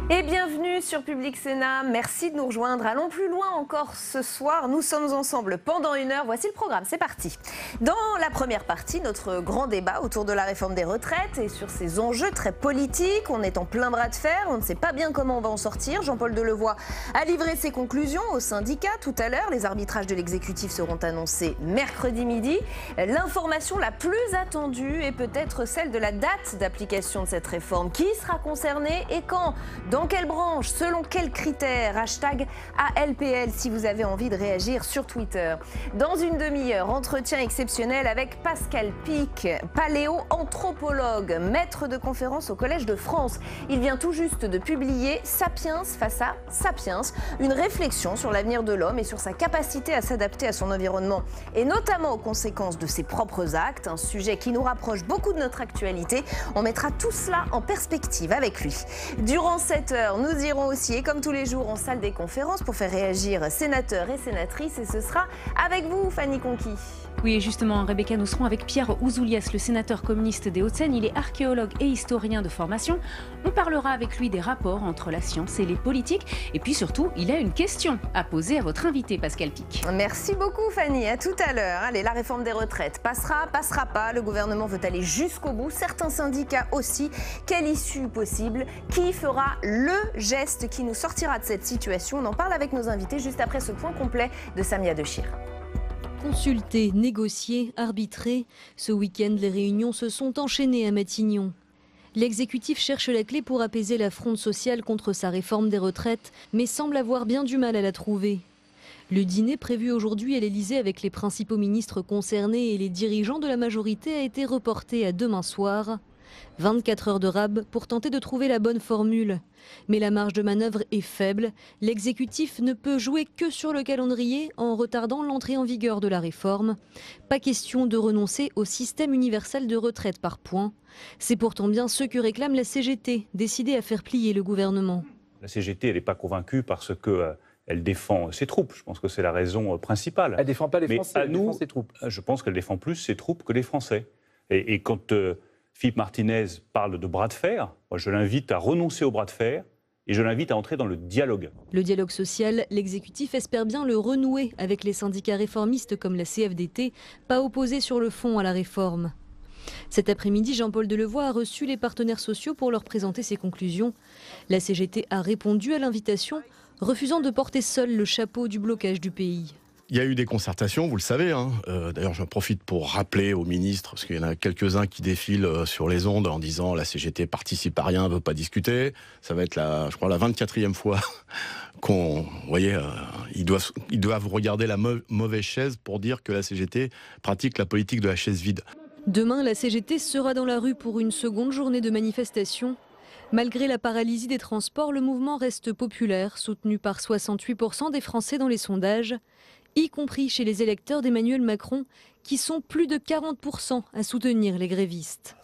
Et bienvenue sur Public Sénat, merci de nous rejoindre. Allons plus loin encore ce soir, nous sommes ensemble pendant 1 heure, voici le programme, c'est parti. Dans la première partie, notre grand débat autour de la réforme des retraites et sur ces enjeux très politiques, on est en plein bras de fer, on ne sait pas bien comment on va en sortir. Jean-Paul Delevoye a livré ses conclusions au syndicat tout à l'heure, les arbitrages de l'exécutif seront annoncés mercredi midi. L'information la plus attendue est peut-être celle de la date d'application de cette réforme. Qui sera concerné et quand ? Dans quelle branche? Selon quels critères? Hashtag ALPL si vous avez envie de réagir sur Twitter. Dans une demi-heure, entretien exceptionnel avec Pascal Pic, paléo-anthropologue, maître de conférence au Collège de France. Il vient tout juste de publier Sapiens face à Sapiens, une réflexion sur l'avenir de l'homme et sur sa capacité à s'adapter à son environnement et notamment aux conséquences de ses propres actes, un sujet qui nous rapproche beaucoup de notre actualité. On mettra tout cela en perspective avec lui. Durant cette heure, nous irons aussi, et comme tous les jours, en salle des conférences pour faire réagir sénateurs et sénatrices. Et ce sera avec vous, Fanny Conquis. Oui, justement, Rebecca, nous serons avec Pierre Ouzoulias, le sénateur communiste des Hauts-de-Seine. Il est archéologue et historien de formation. On parlera avec lui des rapports entre la science et les politiques. Et puis surtout, il a une question à poser à votre invité, Pascal Pic. Merci beaucoup, Fanny. À tout à l'heure. Allez, la réforme des retraites passera pas. Le gouvernement veut aller jusqu'au bout. Certains syndicats aussi. Quelle issue possible? Qui fera le geste qui nous sortira de cette situation? On en parle avec nos invités juste après ce point complet de Samia Dechir. Consulter, négocier, arbitrer, ce week-end les réunions se sont enchaînées à Matignon. L'exécutif cherche la clé pour apaiser la fronde sociale contre sa réforme des retraites, mais semble avoir bien du mal à la trouver. Le dîner prévu aujourd'hui à l'Elysée avec les principaux ministres concernés et les dirigeants de la majorité a été reporté à demain soir. 24 heures de rab pour tenter de trouver la bonne formule. Mais la marge de manœuvre est faible. L'exécutif ne peut jouer que sur le calendrier en retardant l'entrée en vigueur de la réforme. Pas question de renoncer au système universel de retraite par points. C'est pourtant bien ce que réclame la CGT, décidée à faire plier le gouvernement. La CGT, elle n'est pas convaincue parce que elle défend ses troupes. Je pense que c'est la raison principale. Elle ne défend pas les Français, elle défend ses troupes. Je pense qu'elle défend plus ses troupes que les Français. Et quand Philippe Martinez parle de bras de fer, moi je l'invite à renoncer au bras de fer et je l'invite à entrer dans le dialogue. Le dialogue social, l'exécutif espère bien le renouer avec les syndicats réformistes comme la CFDT, pas opposés sur le fond à la réforme. Cet après-midi, Jean-Paul Delevoye a reçu les partenaires sociaux pour leur présenter ses conclusions. La CGT a répondu à l'invitation, refusant de porter seule le chapeau du blocage du pays. Il y a eu des concertations, vous le savez. D'ailleurs, j'en profite pour rappeler aux ministres, parce qu'il y en a quelques-uns qui défilent sur les ondes en disant la CGT participe à rien, ne veut pas discuter. Ça va être, la 24e fois qu'on... Vous voyez, ils doivent regarder la mauvaise chaise pour dire que la CGT pratique la politique de la chaise vide. Demain, la CGT sera dans la rue pour une seconde journée de manifestation. Malgré la paralysie des transports, le mouvement reste populaire, soutenu par 68% des Français dans les sondages, y compris chez les électeurs d'Emmanuel Macron, qui sont plus de 40% à soutenir les grévistes.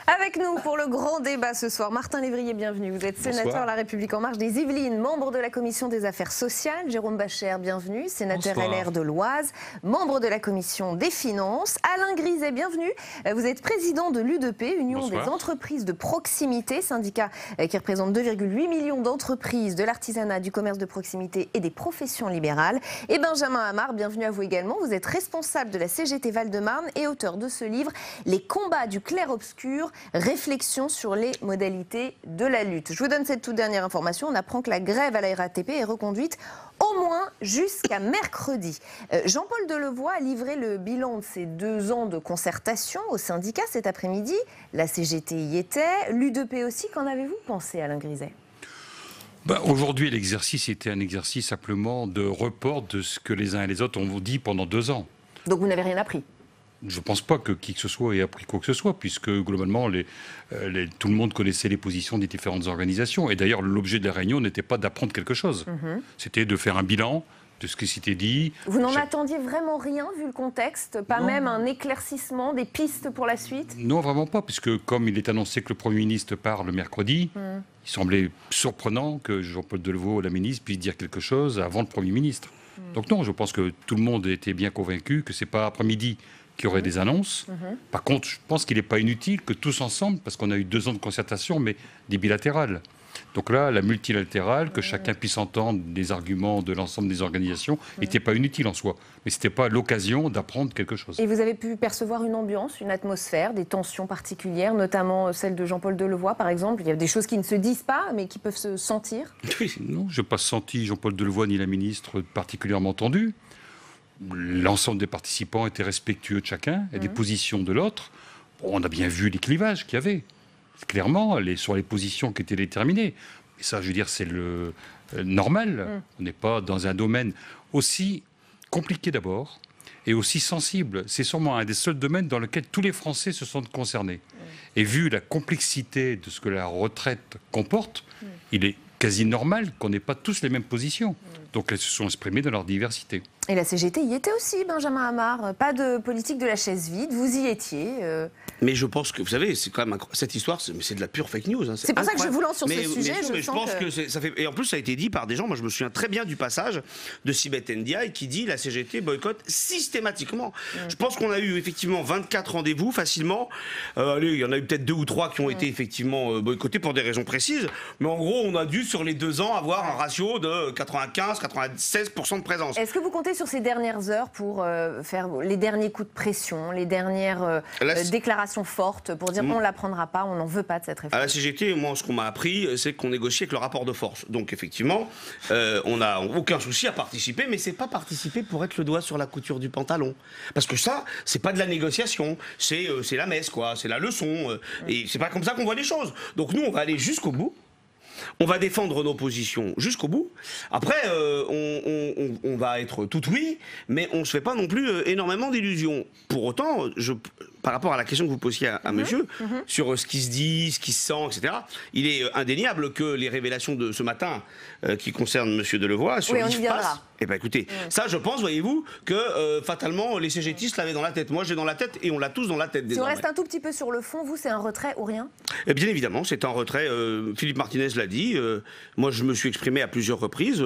Avec nous pour le grand débat ce soir, Martin Lévrier, bienvenue. Vous êtes sénateur La République En Marche des Yvelines, membre de la commission des affaires sociales. Jérôme Bacher, bienvenue, sénateur LR de l'Oise, membre de la commission des finances. Alain Griset, bienvenue. Vous êtes président de l'UDP, Union des entreprises de proximité, syndicat qui représente 2,8 millions d'entreprises de l'artisanat, du commerce de proximité et des professions libérales. Et Benjamin Hamar, bienvenue à vous également. Vous êtes responsable de la CGT Val-de-Marne et auteur de ce livre Les combats du clair-obscur, réflexion sur les modalités de la lutte. Je vous donne cette toute dernière information. On apprend que la grève à la RATP est reconduite au moins jusqu'à mercredi. Jean-Paul Delevoye a livré le bilan de ces 2 ans de concertation au syndicat cet après-midi. La CGT y était, l'UDP aussi. Qu'en avez-vous pensé, Alain Griset ? Aujourd'hui, l'exercice était un exercice simplement de report de ce que les uns et les autres ont dit pendant 2 ans. Donc vous n'avez rien appris ? Je ne pense pas que qui que ce soit ait appris quoi que ce soit, puisque globalement, tout le monde connaissait les positions des différentes organisations. Et d'ailleurs, l'objet de la réunion n'était pas d'apprendre quelque chose. C'était de faire un bilan de ce qui s'était dit. Vous n'en attendiez vraiment rien, vu le contexte? Pas même un éclaircissement, des pistes pour la suite? Non, vraiment pas, puisque comme il est annoncé que le Premier ministre parle mercredi, il semblait surprenant que Jean-Paul Delevoye, la ministre, puisse dire quelque chose avant le Premier ministre. Donc non, je pense que tout le monde était bien convaincu que ce n'est pas après-midi qu'il y aurait des annonces. Par contre, je pense qu'il n'est pas inutile que tous ensemble, parce qu'on a eu 2 ans de concertation, mais des bilatérales. Donc là, la multilatérale, que chacun puisse entendre des arguments de l'ensemble des organisations, n'était pas inutile en soi. Mais ce n'était pas l'occasion d'apprendre quelque chose. Et vous avez pu percevoir une ambiance, une atmosphère, des tensions particulières, notamment celle de Jean-Paul Delevoye, par exemple? Il y a des choses qui ne se disent pas, mais qui peuvent se sentir? Oui, non, je n'ai pas senti Jean-Paul Delevoye ni la ministre particulièrement tendus. L'ensemble des participants étaient respectueux de chacun et des positions de l'autre. Bon, on a bien vu les clivages qu'il y avait. Clairement, sur les positions qui étaient déterminées. Et ça, je veux dire, c'est le normal. On n'est pas dans un domaine aussi compliqué d'abord et aussi sensible. C'est sûrement un des seuls domaines dans lequel tous les Français se sentent concernés. Et vu la complexité de ce que la retraite comporte, il est quasi normal qu'on n'ait pas tous les mêmes positions. Donc elles se sont exprimées dans leur diversité. Et la CGT y était aussi, Benjamin Hamar. Pas de politique de la chaise vide, vous y étiez. Mais je pense que, vous savez, c'est quand même cette histoire, c'est de la pure fake news. Hein. C'est pour ça que je vous lance sur ce sujet. Mais je pense que ça fait. Et en plus, ça a été dit par des gens. Moi, je me souviens très bien du passage de Sibeth Ndiaye qui dit la CGT boycotte systématiquement. Je pense qu'on a eu effectivement 24 rendez-vous facilement. Il y en a eu peut-être 2 ou 3 qui ont été effectivement boycottés pour des raisons précises. Mais en gros, on a dû sur les 2 ans avoir un ratio de 95-96% de présence. Est-ce que vous comptez sur ces dernières heures pour faire les derniers coups de pression, les dernières déclarations fortes pour dire on ne la prendra pas, on n'en veut pas de cette réforme? À la CGT, moi, ce qu'on m'a appris, c'est qu'on négocie avec le rapport de force. Donc, effectivement, on n'a aucun souci à participer, mais c'est pas participer pour être le doigt sur la couture du pantalon. Parce que ça, c'est pas de la négociation, c'est la messe, quoi, c'est la leçon. Et c'est pas comme ça qu'on voit les choses. Donc, nous, on va aller jusqu'au bout. On va défendre nos positions jusqu'au bout. Après, on va être tout oui, mais on ne se fait pas non plus énormément d'illusions. Pour autant, par rapport à la question que vous posiez à monsieur, sur ce qui se dit, ce qui se sent, etc., il est indéniable que les révélations de ce matin qui concernent monsieur Delevoye sur l'IFPAS, eh bien écoutez, ça je pense, voyez-vous, que fatalement les CGTistes l'avaient dans la tête. Moi j'ai dans la tête et on l'a tous dans la tête désormais. Si on reste un tout petit peu sur le fond, vous c'est un retrait ou rien? Bien évidemment, c'est un retrait. Philippe Martinez l'a dit. Moi je me suis exprimé à plusieurs reprises.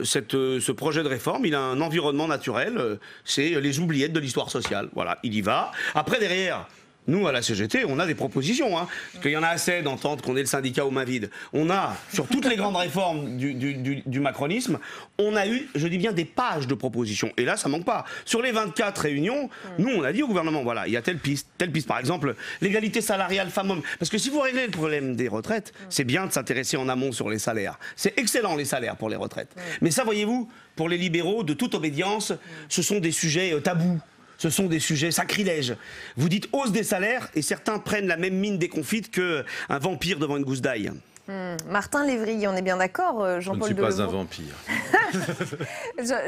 Ce projet de réforme, il a un environnement naturel. C'est les oubliettes de l'histoire sociale. Voilà, il y va. Après derrière, nous, à la CGT, on a des propositions. Parce qu'il y en a assez d'entendre qu'on est le syndicat aux mains vides. On a, sur toutes les grandes réformes du macronisme, on a eu, je dis bien, des pages de propositions. Et là, ça manque pas. Sur les 24 réunions, nous, on a dit au gouvernement, voilà, il y a telle piste. Par exemple, l'égalité salariale femmes-hommes. Parce que si vous réglez le problème des retraites, c'est bien de s'intéresser en amont sur les salaires. C'est excellent, les salaires, pour les retraites. Mais ça, voyez-vous, pour les libéraux, de toute obédience, ce sont des sujets tabous. Ce sont des sujets sacrilèges. Vous dites hausse des salaires et certains prennent la même mine déconfite qu'un vampire devant une gousse d'ail. Martin Lévry, on est bien d'accord, Jean-Paul Delevoye. Je ne suis pas un vampire.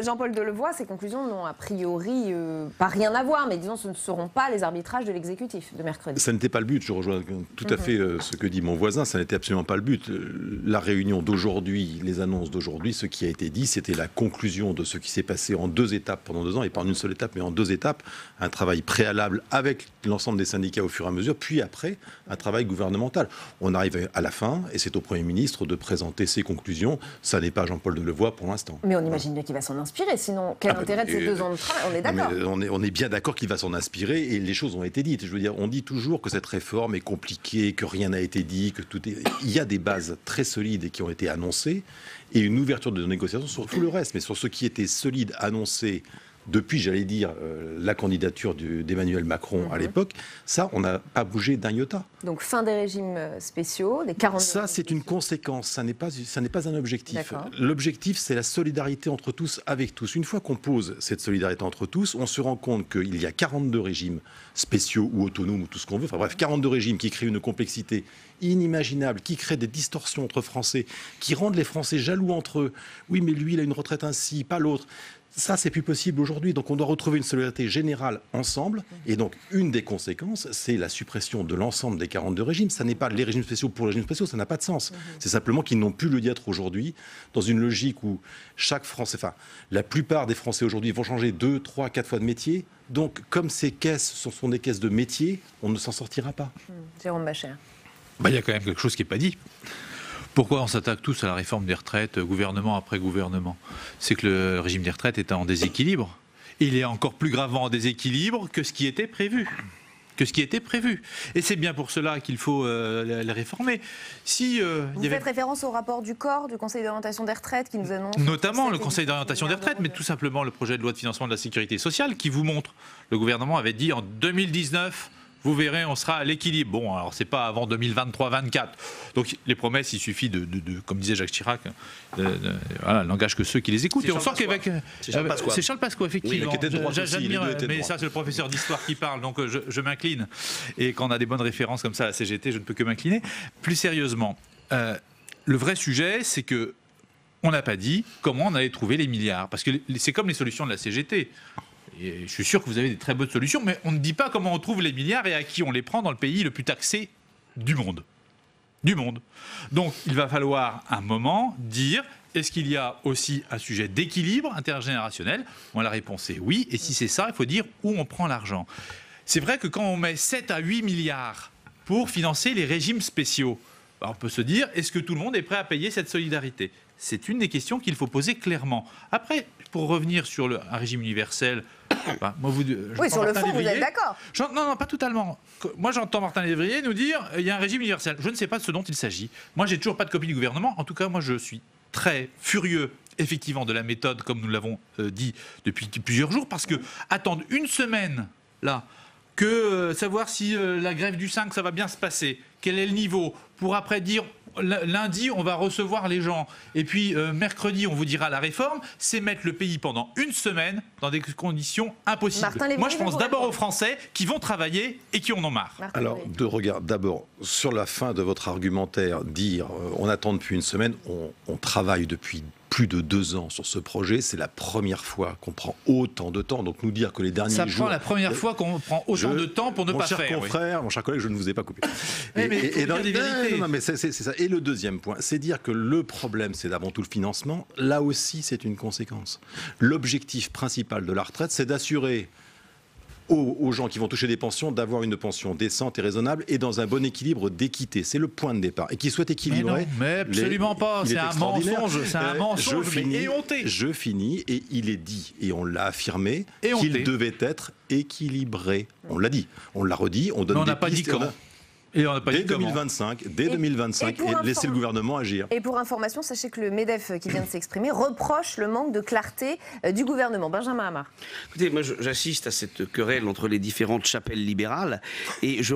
Jean-Paul Delevoye, ces conclusions n'ont a priori pas rien à voir, mais disons ce ne seront pas les arbitrages de l'exécutif de mercredi. Ça n'était pas le but, je rejoins tout à fait ce que dit mon voisin, ça n'était absolument pas le but. La réunion d'aujourd'hui, les annonces d'aujourd'hui, ce qui a été dit, c'était la conclusion de ce qui s'est passé en 2 étapes pendant 2 ans, et pas en une seule étape, mais en 2 étapes, un travail préalable avec l'ensemble des syndicats au fur et à mesure, puis après, un travail gouvernemental. On arrive à la fin, et c'est au Premier ministre de présenter ses conclusions. Ça n'est pas Jean-Paul Delevoye pour l'instant. Mais on imagine bien qu'il va s'en inspirer, sinon quel intérêt de ces 2 ans de travail? On est d'accord. On est bien d'accord qu'il va s'en inspirer et les choses ont été dites. Je veux dire, on dit toujours que cette réforme est compliquée, que rien n'a été dit, que tout est... Il y a des bases très solides et qui ont été annoncées et une ouverture de négociation sur tout le reste. Mais sur ce qui était solide, annoncé depuis, j'allais dire, la candidature d'Emmanuel Macron à l'époque, ça, on n'a pas bougé d'un iota. Donc fin des régimes spéciaux, des 40... Ça, c'est une conséquence, ça n'est pas un objectif. L'objectif, c'est la solidarité entre tous, avec tous. Une fois qu'on pose cette solidarité entre tous, on se rend compte qu'il y a 42 régimes spéciaux ou autonomes ou tout ce qu'on veut, enfin bref, 42 régimes qui créent une complexité inimaginable, qui créent des distorsions entre Français, qui rendent les Français jaloux entre eux. Oui, mais lui, il a une retraite ainsi, pas l'autre. Ça, c'est plus possible aujourd'hui. Donc, on doit retrouver une solidarité générale ensemble. Et donc, une des conséquences, c'est la suppression de l'ensemble des 42 régimes. Ça n'est pas les régimes spéciaux pour les régimes spéciaux, ça n'a pas de sens. C'est simplement qu'ils n'ont plus lieu d'être aujourd'hui, dans une logique où chaque Français, enfin, la plupart des Français aujourd'hui vont changer 2, 3, 4 fois de métier. Donc, comme ces caisses sont des caisses de métier, on ne s'en sortira pas. Jérôme Bascher. Il y a quand même quelque chose qui n'est pas dit. Pourquoi on s'attaque tous à la réforme des retraites, gouvernement après gouvernement? C'est que le régime des retraites est en déséquilibre. Il est encore plus gravement en déséquilibre que ce qui était prévu. Et c'est bien pour cela qu'il faut les réformer. Vous faites référence au rapport du COR, du Conseil d'orientation des retraites, qui nous annonce... Notamment le Conseil d'orientation des retraites, mais tout simplement le projet de loi de financement de la sécurité sociale qui vous montre. Le gouvernement avait dit en 2019... Vous verrez, on sera à l'équilibre. Bon, alors c'est pas avant 2023-24. Donc les promesses, il suffit comme disait Jacques Chirac, voilà, n'engage que ceux qui les écoutent. Et on sent qu'avec c'est Charles Pasqua, effectivement. J'admire, mais ça c'est le professeur d'histoire qui parle, donc je m'incline. Et quand on a des bonnes références comme ça à la CGT, je ne peux que m'incliner. Plus sérieusement, le vrai sujet, c'est que on n'a pas dit comment on allait trouver les milliards, parce que c'est comme les solutions de la CGT. Et je suis sûr que vous avez des très bonnes solutions, mais on ne dit pas comment on trouve les milliards et à qui on les prend dans le pays le plus taxé du monde. Donc il va falloir un moment dire, est-ce qu'il y a aussi un sujet d'équilibre intergénérationnel? La réponse est oui, et si c'est ça, il faut dire où on prend l'argent. C'est vrai que quand on met 7 à 8 milliards pour financer les régimes spéciaux, on peut se dire, est-ce que tout le monde est prêt à payer cette solidarité? C'est une des questions qu'il faut poser clairement. Après, pour revenir sur un régime universel... oui, sur le fond, vous êtes d'accord? Non, pas totalement. Moi, j'entends Martin Lévrier nous dire il y a un régime universel. Je ne sais pas de ce dont il s'agit. Moi, j'ai toujours pas de copie du gouvernement. En tout cas, moi, je suis très furieux, effectivement, de la méthode, comme nous l'avons dit depuis plusieurs jours, parce que attendre une semaine, là, que savoir si la grève du 5, ça va bien se passer, quel est le niveau, pour après dire... Lundi, on va recevoir les gens. Et puis, mercredi, on vous dira la réforme. C'est mettre le pays pendant une semaine dans des conditions impossibles. Moi, je pense d'abord aux Français qui vont travailler et qui en ont marre. Alors, d'abord, sur la fin de votre argumentaire, dire on attend depuis une semaine, on travaille depuis plus de 2 ans sur ce projet. C'est la première fois qu'on prend autant de temps. Donc nous dire que les derniers jours... Ça prend la première fois qu'on prend autant de temps pour ne pas faire. Mon cher collègue, je ne vous ai pas coupé. Mais c'est ça. Et le deuxième point, c'est dire que le problème, c'est avant tout le financement. Là aussi, c'est une conséquence. L'objectif principal de la retraite, c'est d'assurer aux gens qui vont toucher des pensions d'avoir une pension décente et raisonnable et dans un bon équilibre d'équité. C'est le point de départ. Et qui souhaite équilibrer... Mais absolument pas. C'est un mensonge. C'est un mensonge, mais éhonté. Je finis. Et il est dit, et on l'a affirmé, qu'il devait être équilibré. On l'a dit. On l'a redit. On donne des pistes. On n'a pas dit quand. Et on n'a pas dès dit 2025, et laisser le gouvernement agir. Et pour information, sachez que le MEDEF qui vient de s'exprimer reproche le manque de clarté du gouvernement. Benjamin Hamar. Écoutez, moi j'assiste à cette querelle entre les différentes chapelles libérales et je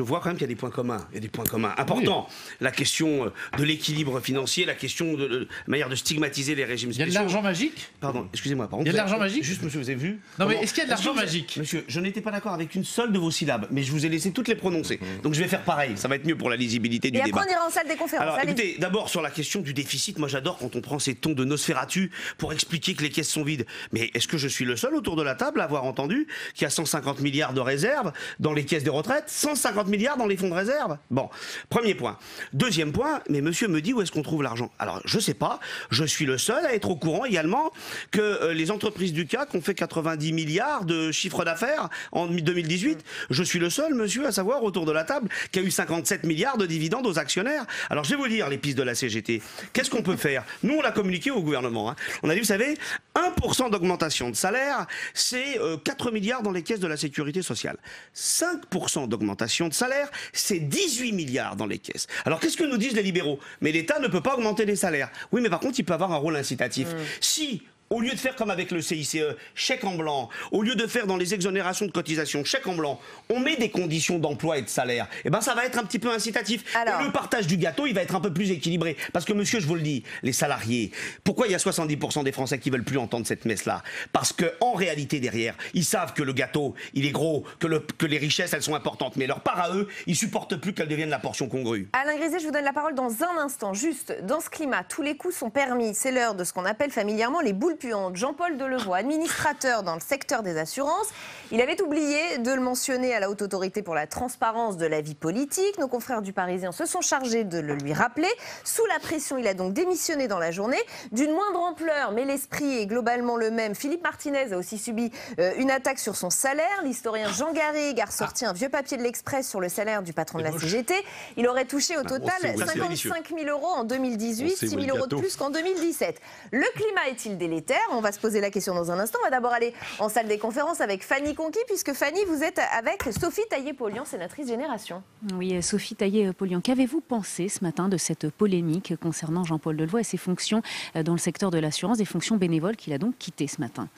vois quand même qu'il y a des points communs. Il y a des points communs importants. Oui. La question de l'équilibre financier, la question de la manière de stigmatiser les régimes spéciaux. Il y a de l'argent magique? Pardon, excusez-moi. Il y a de l'argent magique? Juste, monsieur, vous avez vu? Non, mais est-ce qu'il y a de l'argent magique? Monsieur, je n'étais pas d'accord avec une seule de vos syllabes, mais je vous ai laissé toutes les prononcer. Donc je vais faire pareil, ça va être mieux pour la lisibilité du débat. Et après on ira en salle des conférences. Alors écoutez, d'abord sur la question du déficit, moi j'adore quand on prend ces tons de Nosferatu pour expliquer que les caisses sont vides. Mais est-ce que je suis le seul autour de la table à avoir entendu qu'il y a 150 milliards de réserves dans les caisses de retraite, 150 milliards dans les fonds de réserve? Bon, premier point. Deuxième point, mais monsieur me dit où est-ce qu'on trouve l'argent? Alors je sais pas, je suis le seul à être au courant également que les entreprises du CAC ont fait 90 milliards de chiffre d'affaires en 2018. Je suis le seul monsieur à savoir autour de la table qu'il y a eu 57 milliards de dividendes aux actionnaires. Alors je vais vous dire les pistes de la CGT. Qu'est-ce qu'on peut faire? Nous on l'a communiqué au gouvernement. On a dit, vous savez, 1% d'augmentation de salaire, c'est 4 milliards dans les caisses de la sécurité sociale. 5% d'augmentation de salaire, c'est 18 milliards dans les caisses. Alors qu'est-ce que nous disent les libéraux? Mais l'État ne peut pas augmenter les salaires. Oui, mais par contre il peut avoir un rôle incitatif. Si au lieu de faire comme avec le CICE, chèque en blanc, au lieu de faire dans les exonérations de cotisation, chèque en blanc, on met des conditions d'emploi et de salaire, et ben ça va être un petit peu incitatif. Alors... Et le partage du gâteau, il va être un peu plus équilibré. Parce que monsieur, je vous le dis, les salariés, pourquoi il y a 70% des Français qui veulent plus entendre cette messe-là? Parce qu'en réalité, derrière, ils savent que le gâteau, il est gros, que les richesses, elles sont importantes. Mais leur part à eux, ils supportent plus qu'elles deviennent la portion congrue. Alain Griset, je vous donne la parole dans un instant. Juste, dans ce climat, tous les coups sont permis. C'est l'heure de ce qu'on appelle familièrement les boules boules puantes. Jean-Paul Delevoye, administrateur dans le secteur des assurances, il avait oublié de le mentionner à la Haute Autorité pour la transparence de la vie politique. Nos confrères du Parisien se sont chargés de le lui rappeler. Sous la pression, il a donc démissionné dans la journée. D'une moindre ampleur, mais l'esprit est globalement le même. Philippe Martinez a aussi subi une attaque sur son salaire. L'historien Jean Garrigue a ressorti un vieux papier de l'Express sur le salaire du patron de la CGT. Il aurait touché au total 55 000 euros en 2018, 6 000 euros de plus qu'en 2017. Le climat est-il délétère? On va se poser la question dans un instant. On va d'abord aller en salle des conférences avec Fanny Conqui, puisque Fanny, vous êtes avec Sophie Taillé-Polian, sénatrice Génération. Oui, Sophie Taillé-Polian, qu'avez-vous pensé ce matin de cette polémique concernant Jean-Paul Delevoye et ses fonctions dans le secteur de l'assurance, des fonctions bénévoles qu'il a donc quittées ce matin?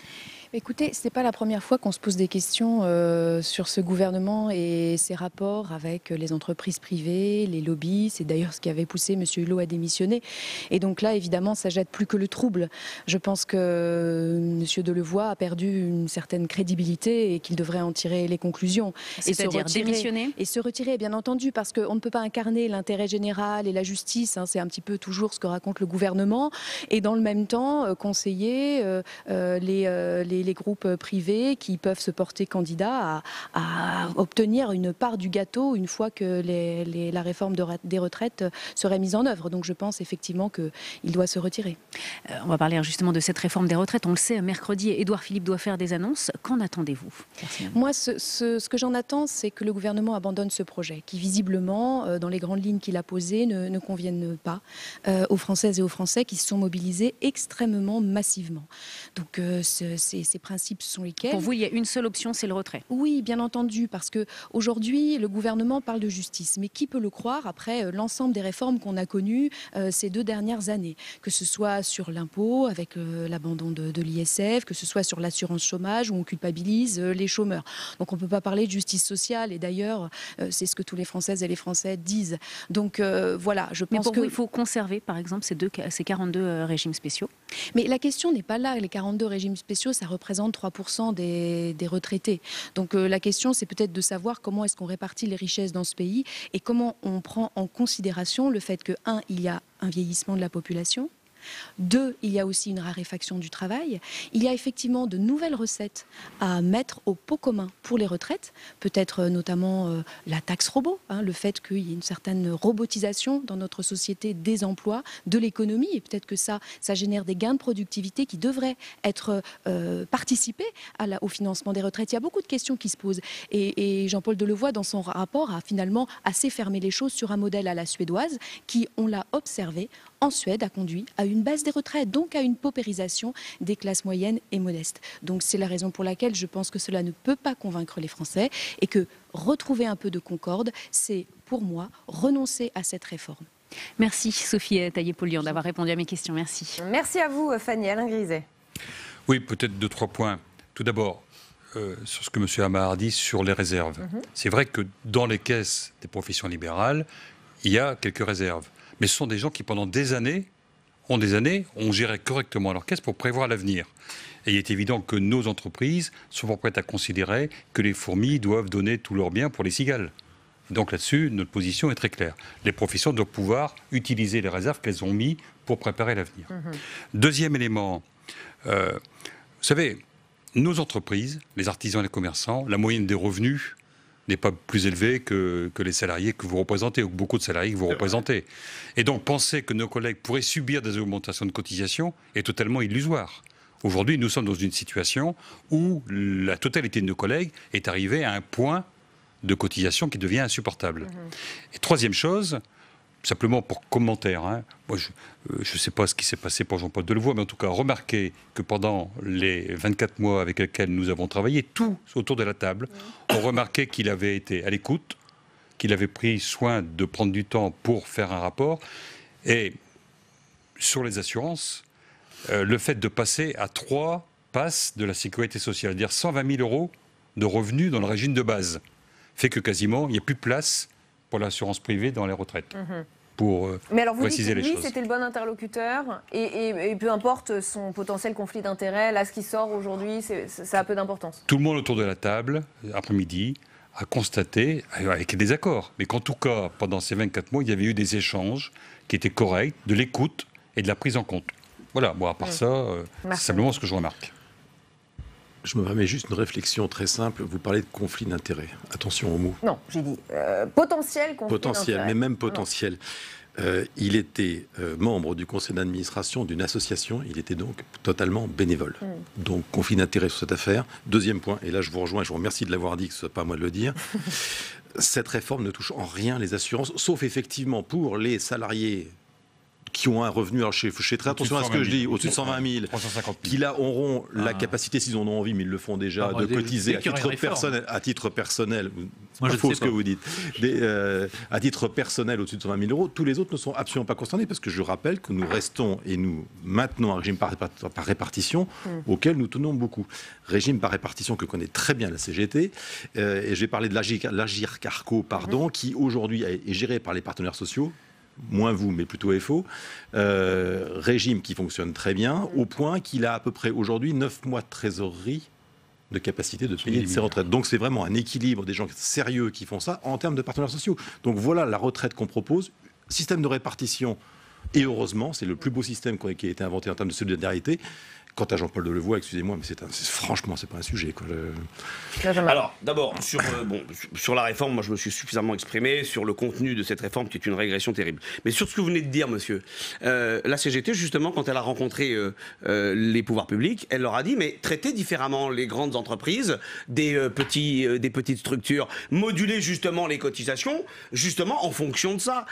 Écoutez, ce n'est pas la première fois qu'on se pose des questions sur ce gouvernement et ses rapports avec les entreprises privées, les lobbies. C'est d'ailleurs ce qui avait poussé M. Hulot à démissionner. Et donc là, évidemment, ça jette plus que le trouble. Je pense que M. Delevoye a perdu une certaine crédibilité et qu'il devrait en tirer les conclusions. C'est-à-dire démissionner? Et se retirer, bien entendu, parce qu'on ne peut pas incarner l'intérêt général et la justice. Hein, c'est un petit peu toujours ce que raconte le gouvernement. Et dans le même temps, conseiller les groupes privés qui peuvent se porter candidats à obtenir une part du gâteau une fois que la réforme des retraites serait mise en œuvre. Donc je pense effectivement qu'il doit se retirer. On va parler justement de cette réforme des retraites. On le sait, mercredi, Édouard Philippe doit faire des annonces. Qu'en attendez-vous? Moi, ce que j'en attends, c'est que le gouvernement abandonne ce projet qui, visiblement, dans les grandes lignes qu'il a posées, ne conviennent pas aux Françaises et aux Français qui se sont mobilisés extrêmement massivement. Donc ces principes sont lesquels? Pour vous, il y a une seule option, c'est le retrait? Oui, bien entendu, parce qu'aujourd'hui, le gouvernement parle de justice. Mais qui peut le croire après l'ensemble des réformes qu'on a connues ces 2 dernières années? Que ce soit sur l'impôt, avec l'abandon de l'ISF, que ce soit sur l'assurance chômage, où on culpabilise les chômeurs. Donc on ne peut pas parler de justice sociale. Et d'ailleurs, c'est ce que tous les Françaises et les Français disent. Donc voilà, je pense Mais pour vous, il faut conserver, par exemple, ces 42 régimes spéciaux? Mais la question n'est pas là. Les 42 régimes spéciaux, ça représente 3% des retraités. Donc la question, c'est peut-être de savoir comment est-ce qu'on répartit les richesses dans ce pays et comment on prend en considération le fait que, 1, il y a un vieillissement de la population. 2, il y a aussi une raréfaction du travail. Il y a effectivement de nouvelles recettes à mettre au pot commun pour les retraites, peut-être notamment la taxe robot, le fait qu'il y ait une certaine robotisation dans notre société des emplois, de l'économie, et peut-être que ça génère des gains de productivité qui devraient être participés au financement des retraites. Il y a beaucoup de questions qui se posent. Et Jean-Paul Delevoye, dans son rapport, a finalement assez fermé les choses sur un modèle à la suédoise qui, on l'a observé, en Suède, a conduit à une baisse des retraites, donc à une paupérisation des classes moyennes et modestes. Donc c'est la raison pour laquelle je pense que cela ne peut pas convaincre les Français et que retrouver un peu de concorde, c'est pour moi renoncer à cette réforme. Merci Sophie Taillé-Polian d'avoir répondu à mes questions. Merci. Merci à vous Fanny. Alain Griset. Oui, peut-être 2-3 points. Tout d'abord, sur ce que M. Amar dit sur les réserves. C'est vrai que dans les caisses des professions libérales, il y a quelques réserves. Mais ce sont des gens qui, pendant des années, ont géré correctement leur caisse pour prévoir l'avenir. Et il est évident que nos entreprises sont pas prêtes à considérer que les fourmis doivent donner tous leurs biens pour les cigales. Donc là-dessus, notre position est très claire. Les professions doivent pouvoir utiliser les réserves qu'elles ont mises pour préparer l'avenir. Deuxième élément, vous savez, nos entreprises, les artisans et les commerçants, la moyenne des revenus n'est pas plus élevée que les salariés que vous représentez, ou que beaucoup de salariés que vous représentez. Et donc, penser que nos collègues pourraient subir des augmentations de cotisation est totalement illusoire. Aujourd'hui, nous sommes dans une situation où la totalité de nos collègues est arrivée à un point de cotisation qui devient insupportable. Et troisième chose, simplement pour commentaire, moi je ne sais pas ce qui s'est passé pour Jean-Paul Delevoye, mais en tout cas, remarquez que pendant les 24 mois avec lesquels nous avons travaillé, tous autour de la table ont remarqué qu'il avait été à l'écoute, qu'il avait pris soin de prendre du temps pour faire un rapport. Et sur les assurances, le fait de passer à 3 passes de la sécurité sociale, c'est-à-dire 120 000 euros de revenus dans le régime de base, fait que quasiment il n'y a plus de place pour l'assurance privée dans les retraites. Pour mais alors vous préciser dites les que choses. c'était le bon interlocuteur et peu importe son potentiel conflit d'intérêts, là ce qui sort aujourd'hui, ça a peu d'importance. Tout le monde autour de la table, après-midi, a constaté, avec des accords, mais qu'en tout cas, pendant ces 24 mois, il y avait eu des échanges qui étaient corrects, de l'écoute et de la prise en compte. Voilà, bon, à part ça, c'est simplement ce que je remarque. Je me permets juste une réflexion très simple. Vous parlez de conflit d'intérêts. Attention aux mots. Non, j'ai dit potentiel conflit Potentiel, d'intérêts. mais même potentiel. Il était membre du conseil d'administration d'une association. Il était donc totalement bénévole. Donc, conflit d'intérêts sur cette affaire. Deuxième point, et là je vous rejoins, je vous remercie de l'avoir dit, que ce ne soit pas à moi de le dire. Cette réforme ne touche en rien les assurances, sauf effectivement pour les salariés qui ont un revenu, alors je fais très attention à ce que je dis, au-dessus de 120 000, 350 000. qui là auront la capacité, s'ils en ont envie, mais ils le font déjà, de cotiser à titre personnel, Moi, je faux sais ce pas. que vous dites, à titre personnel au-dessus de 120 000 euros, tous les autres ne sont absolument pas concernés, parce que je rappelle que nous restons et nous maintenons un régime par répartition auquel nous tenons beaucoup. Régime par répartition que connaît très bien la CGT, et j'ai parlé de l'Agirc-Arrco, qui aujourd'hui est géré par les partenaires sociaux, moins vous, mais plutôt FO, régime qui fonctionne très bien, au point qu'il a à peu près aujourd'hui 9 mois de trésorerie de capacité de payer de ses retraites. Donc c'est vraiment un équilibre des gens sérieux qui font ça en termes de partenaires sociaux. Donc voilà la retraite qu'on propose, système de répartition, et heureusement, c'est le plus beau système qui a été inventé en termes de solidarité. Quant à Jean-Paul Delevoye, excusez-moi, mais franchement, c'est pas un sujet. Alors, d'abord, sur la réforme, moi je me suis suffisamment exprimé sur le contenu de cette réforme qui est une régression terrible. Mais sur ce que vous venez de dire, monsieur, la CGT, justement, quand elle a rencontré les pouvoirs publics, elle leur a dit, mais traitez différemment les grandes entreprises des petites structures, modulez justement les cotisations, justement en fonction de ça.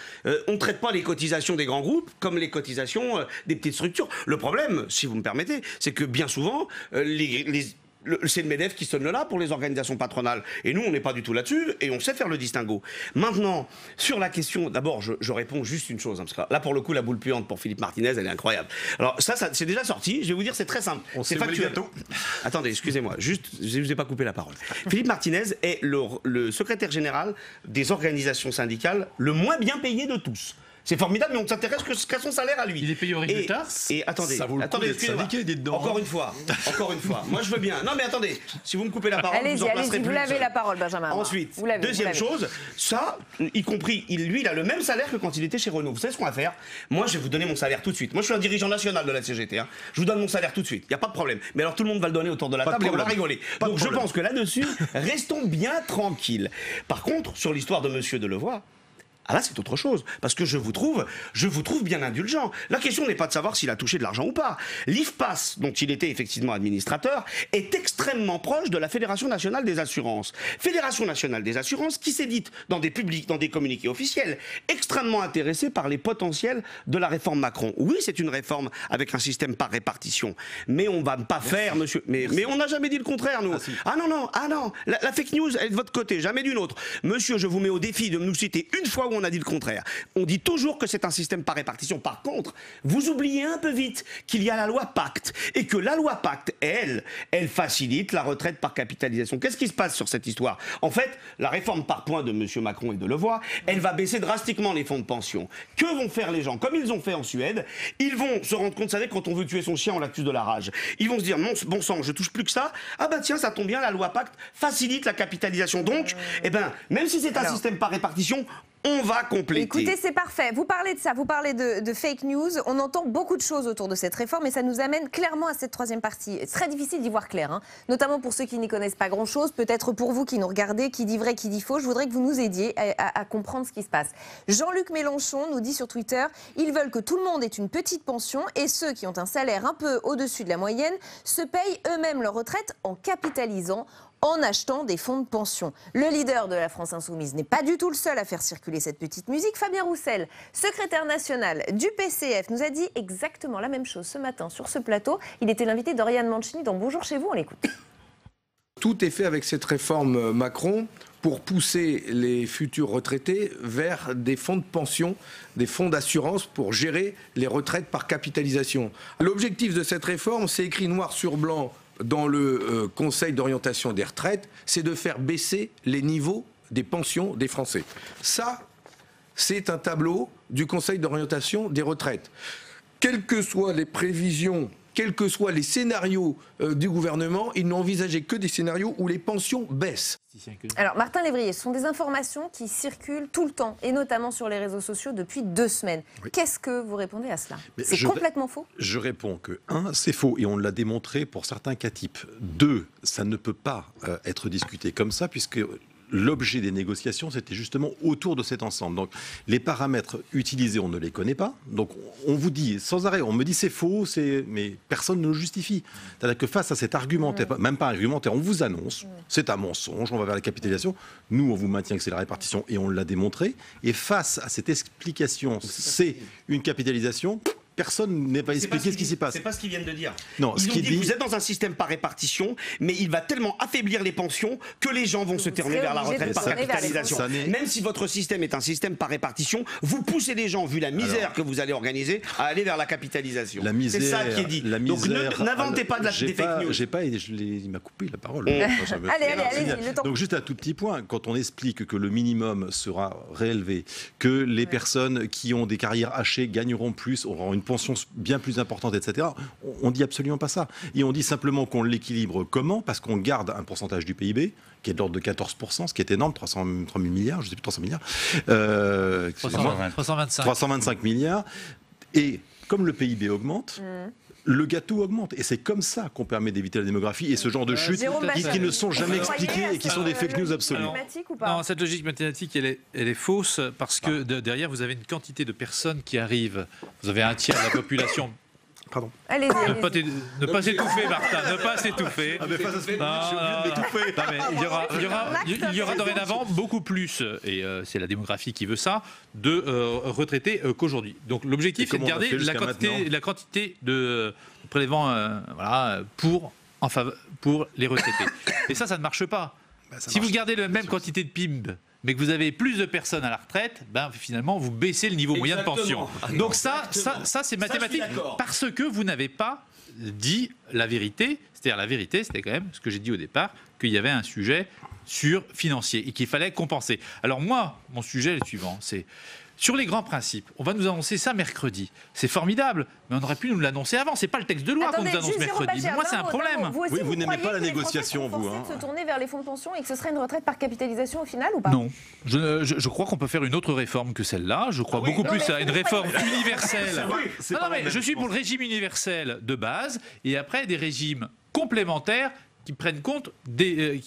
On ne traite pas les cotisations des grands groupes comme les cotisations des petites structures. Le problème, si vous me permettez, c'est que bien souvent, c'est le MEDEF qui sonne là pour les organisations patronales. Et nous, on n'est pas du tout là-dessus et on sait faire le distinguo. Maintenant, sur la question, d'abord, je réponds juste une chose. Hein, parce que là, pour le coup, la boule puante pour Philippe Martinez, elle est incroyable. Alors, ça c'est déjà sorti. Je vais vous dire, c'est très simple. C'est factuel. Attendez, excusez-moi. Juste, je ne vous ai pas coupé la parole. Philippe Martinez est le secrétaire général des organisations syndicales le moins bien payé de tous. C'est formidable, mais on ne s'intéresse qu'à son salaire à lui. Il est payé au résultat. Et attendez, ça vaut le coup d'être syndiqué, dites-donc. Encore une fois. Moi je veux bien. Non mais attendez, si vous me coupez la parole, allez-y, vous en placerez plus. Vous l'avez la parole, Benjamin. Ensuite, deuxième chose, ça, y compris, lui, il a le même salaire que quand il était chez Renault. Vous savez ce qu'on va faire? Moi, je vais vous donner mon salaire tout de suite. Moi, je suis un dirigeant national de la CGT. Hein. Je vous donne mon salaire tout de suite. Il n'y a pas de problème. Mais alors, tout le monde va le donner autour de la table et on va rigoler. Donc, je pense que là-dessus, restons bien tranquilles. Par contre, sur l'histoire de Monsieur Delevoye, ah là, c'est autre chose, parce que je vous trouve bien indulgent. La question n'est pas de savoir s'il a touché de l'argent ou pas. L'IFPAS, dont il était effectivement administrateur, est extrêmement proche de la Fédération nationale des assurances. Fédération nationale des assurances qui s'est dite dans des communiqués officiels, extrêmement intéressée par les potentiels de la réforme Macron. Oui, c'est une réforme avec un système par répartition, mais on va pas faire, monsieur. Mais on n'a jamais dit le contraire, nous. Ah non. La fake news, elle est de votre côté, jamais d'une autre. Monsieur, je vous mets au défi de nous citer une fois où on a dit le contraire. On dit toujours que c'est un système par répartition. Par contre, vous oubliez un peu vite qu'il y a la loi Pacte et que la loi Pacte, elle facilite la retraite par capitalisation. Qu'est-ce qui se passe sur cette histoire? En fait, la réforme par points de M. Macron et de Delevoye, elle va baisser drastiquement les fonds de pension. Que vont faire les gens? Comme ils ont fait en Suède, ils vont se rendre compte, vous savez, quand on veut tuer son chien, on l'accuse de la rage. Ils vont se dire, bon sang, je touche plus que ça. Ah bah tiens, ça tombe bien, la loi Pacte facilite la capitalisation. Donc, même si c'est un système par répartition, on va compléter. Écoutez, c'est parfait. Vous parlez de ça, vous parlez de fake news. On entend beaucoup de choses autour de cette réforme et ça nous amène clairement à cette troisième partie. C'est très difficile d'y voir clair, hein, notamment pour ceux qui n'y connaissent pas grand-chose, peut-être pour vous qui nous regardez, qui dit vrai, qui dit faux. Je voudrais que vous nous aidiez à comprendre ce qui se passe. Jean-Luc Mélenchon nous dit sur Twitter, ils veulent que tout le monde ait une petite pension et ceux qui ont un salaire un peu au-dessus de la moyenne se payent eux-mêmes leur retraite en capitalisant, en achetant des fonds de pension. Le leader de la France Insoumise n'est pas du tout le seul à faire circuler cette petite musique. Fabien Roussel, secrétaire national du PCF, nous a dit exactement la même chose ce matin sur ce plateau. Il était l'invité d'Oriane Mancini dans Bonjour chez vous, on l'écoute. Tout est fait avec cette réforme Macron pour pousser les futurs retraités vers des fonds de pension, des fonds d'assurance pour gérer les retraites par capitalisation. L'objectif de cette réforme, c'est écrit noir sur blanc dans le Conseil d'orientation des retraites, c'est de faire baisser les niveaux des pensions des Français. Ça, c'est un tableau du Conseil d'orientation des retraites. Quelles que soient les prévisions quels que soient les scénarios du gouvernement, il n'a envisagé que des scénarios où les pensions baissent. Alors, Martin Lévrier, ce sont des informations qui circulent tout le temps, et notamment sur les réseaux sociaux depuis 2 semaines. Oui. Qu'est-ce que vous répondez à cela? C'est complètement faux? Je réponds que, 1, c'est faux, et on l'a démontré pour certains cas types. 2, ça ne peut pas être discuté comme ça, puisque l'objet des négociations, c'était justement autour de cet ensemble. Donc, les paramètres utilisés, on ne les connaît pas. Donc, on vous dit sans arrêt, on me dit c'est faux, mais personne ne le justifie. C'est-à-dire que face à cet argumentaire, même pas argumentaire, on vous annonce, c'est un mensonge, on va vers la capitalisation. Nous, on vous maintient que c'est la répartition et on l'a démontré. Et face à cette explication, c'est une capitalisation. Personne n'est pas expliqué ce qui s'y passe. C'est pas ce qu'ils viennent de dire. Non, ils ont dit que vous êtes dans un système par répartition, mais il va tellement affaiblir les pensions que les gens vont se tourner vers la retraite par capitalisation. Même si votre système est un système par répartition, vous poussez les gens, vu la misère que vous allez organiser, à aller vers la capitalisation. C'est ça qui est dit. Donc n'inventez pas des fake news. Il m'a coupé la parole. Allez, donc juste un tout petit point, quand on explique que le minimum sera réélevé, que les personnes qui ont des carrières hachées gagneront plus, auront une pension bien plus importante, etc. On dit absolument pas ça. Et on dit simplement qu'on l'équilibre comment? Parce qu'on garde un pourcentage du PIB qui est de l'ordre de 14%, ce qui est énorme, 300 000 milliards, je ne sais plus, 300 milliards. 325 milliards. Et comme le PIB augmente, le gâteau augmente. Et c'est comme ça qu'on permet d'éviter la démographie et ce genre de chutes qui ne sont jamais expliquées et qui sont des fake news absolues. Non, cette logique mathématique, elle est fausse parce que derrière, vous avez une quantité de personnes qui arrivent. Vous avez un tiers de la population. Pardon. Allez-y. Ne pas s'étouffer, Martin. Ne pas s'étouffer. Il y aura dorénavant beaucoup plus, et c'est la démographie qui veut ça, de retraités qu'aujourd'hui. Donc l'objectif, c'est de garder la quantité de prélèvements pour les retraités. Et ça ne marche pas. Si vous gardez la même quantité de PIB, mais que vous avez plus de personnes à la retraite, finalement, vous baissez le niveau moyen de pension. Donc ça c'est mathématique, parce que vous n'avez pas dit la vérité. C'est-à-dire, la vérité, c'était quand même ce que j'ai dit au départ, qu'il y avait un sujet financier et qu'il fallait compenser. Alors moi, mon sujet est le suivant, c'est sur les grands principes. On va nous annoncer ça mercredi. C'est formidable, mais on aurait pu nous l'annoncer avant. C'est pas le texte de loi qu'on nous annonce mercredi. Moi, c'est un problème. Vous n'aimez pas la négociation, vous. De se tourner vers les fonds de pension et que ce serait une retraite par capitalisation au final ou pas? Non. Je crois qu'on peut faire une autre réforme que celle-là. Je crois beaucoup plus à une réforme universelle. Je suis pour le régime universel de base et après des régimes complémentaires qui prennent compte des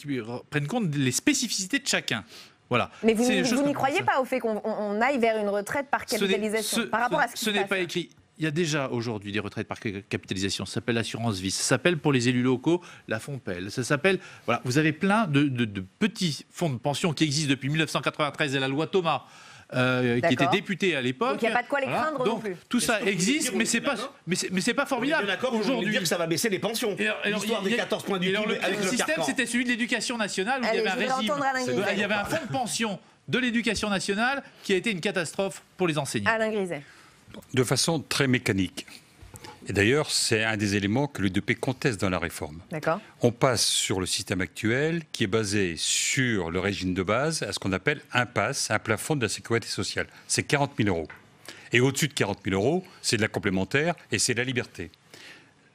spécificités de chacun. Voilà. Mais vous n'y croyez pas au fait qu'on aille vers une retraite par capitalisation par rapport à ce qui se passe? Ce n'est pas écrit. Il y a déjà aujourd'hui des retraites par capitalisation. Ça s'appelle l'assurance vie. Ça s'appelle pour les élus locaux la FONPEL. Ça s'appelle. Voilà. Vous avez plein de petits fonds de pension qui existent depuis 1993 et la loi Thomas. Qui était député à l'époque. Donc il n'y a pas de quoi les craindre non plus. Tout ça existe, mais c'est pas formidable. Aujourd'hui, dire que ça va baisser les pensions. L'histoire des 14 points du PIB avec le système, c'était celui de l'éducation nationale où il y avait un régime. Il y avait un fonds de pension de l'éducation nationale qui a été une catastrophe pour les enseignants. Alain Griset. De façon très mécanique. Et d'ailleurs, c'est un des éléments que l'UDP conteste dans la réforme. D'accord. On passe sur le système actuel qui est basé sur le régime de base à ce qu'on appelle un PASS, un plafond de la sécurité sociale. C'est 40 000 €. Et au-dessus de 40 000 €, c'est de la complémentaire et c'est de la liberté.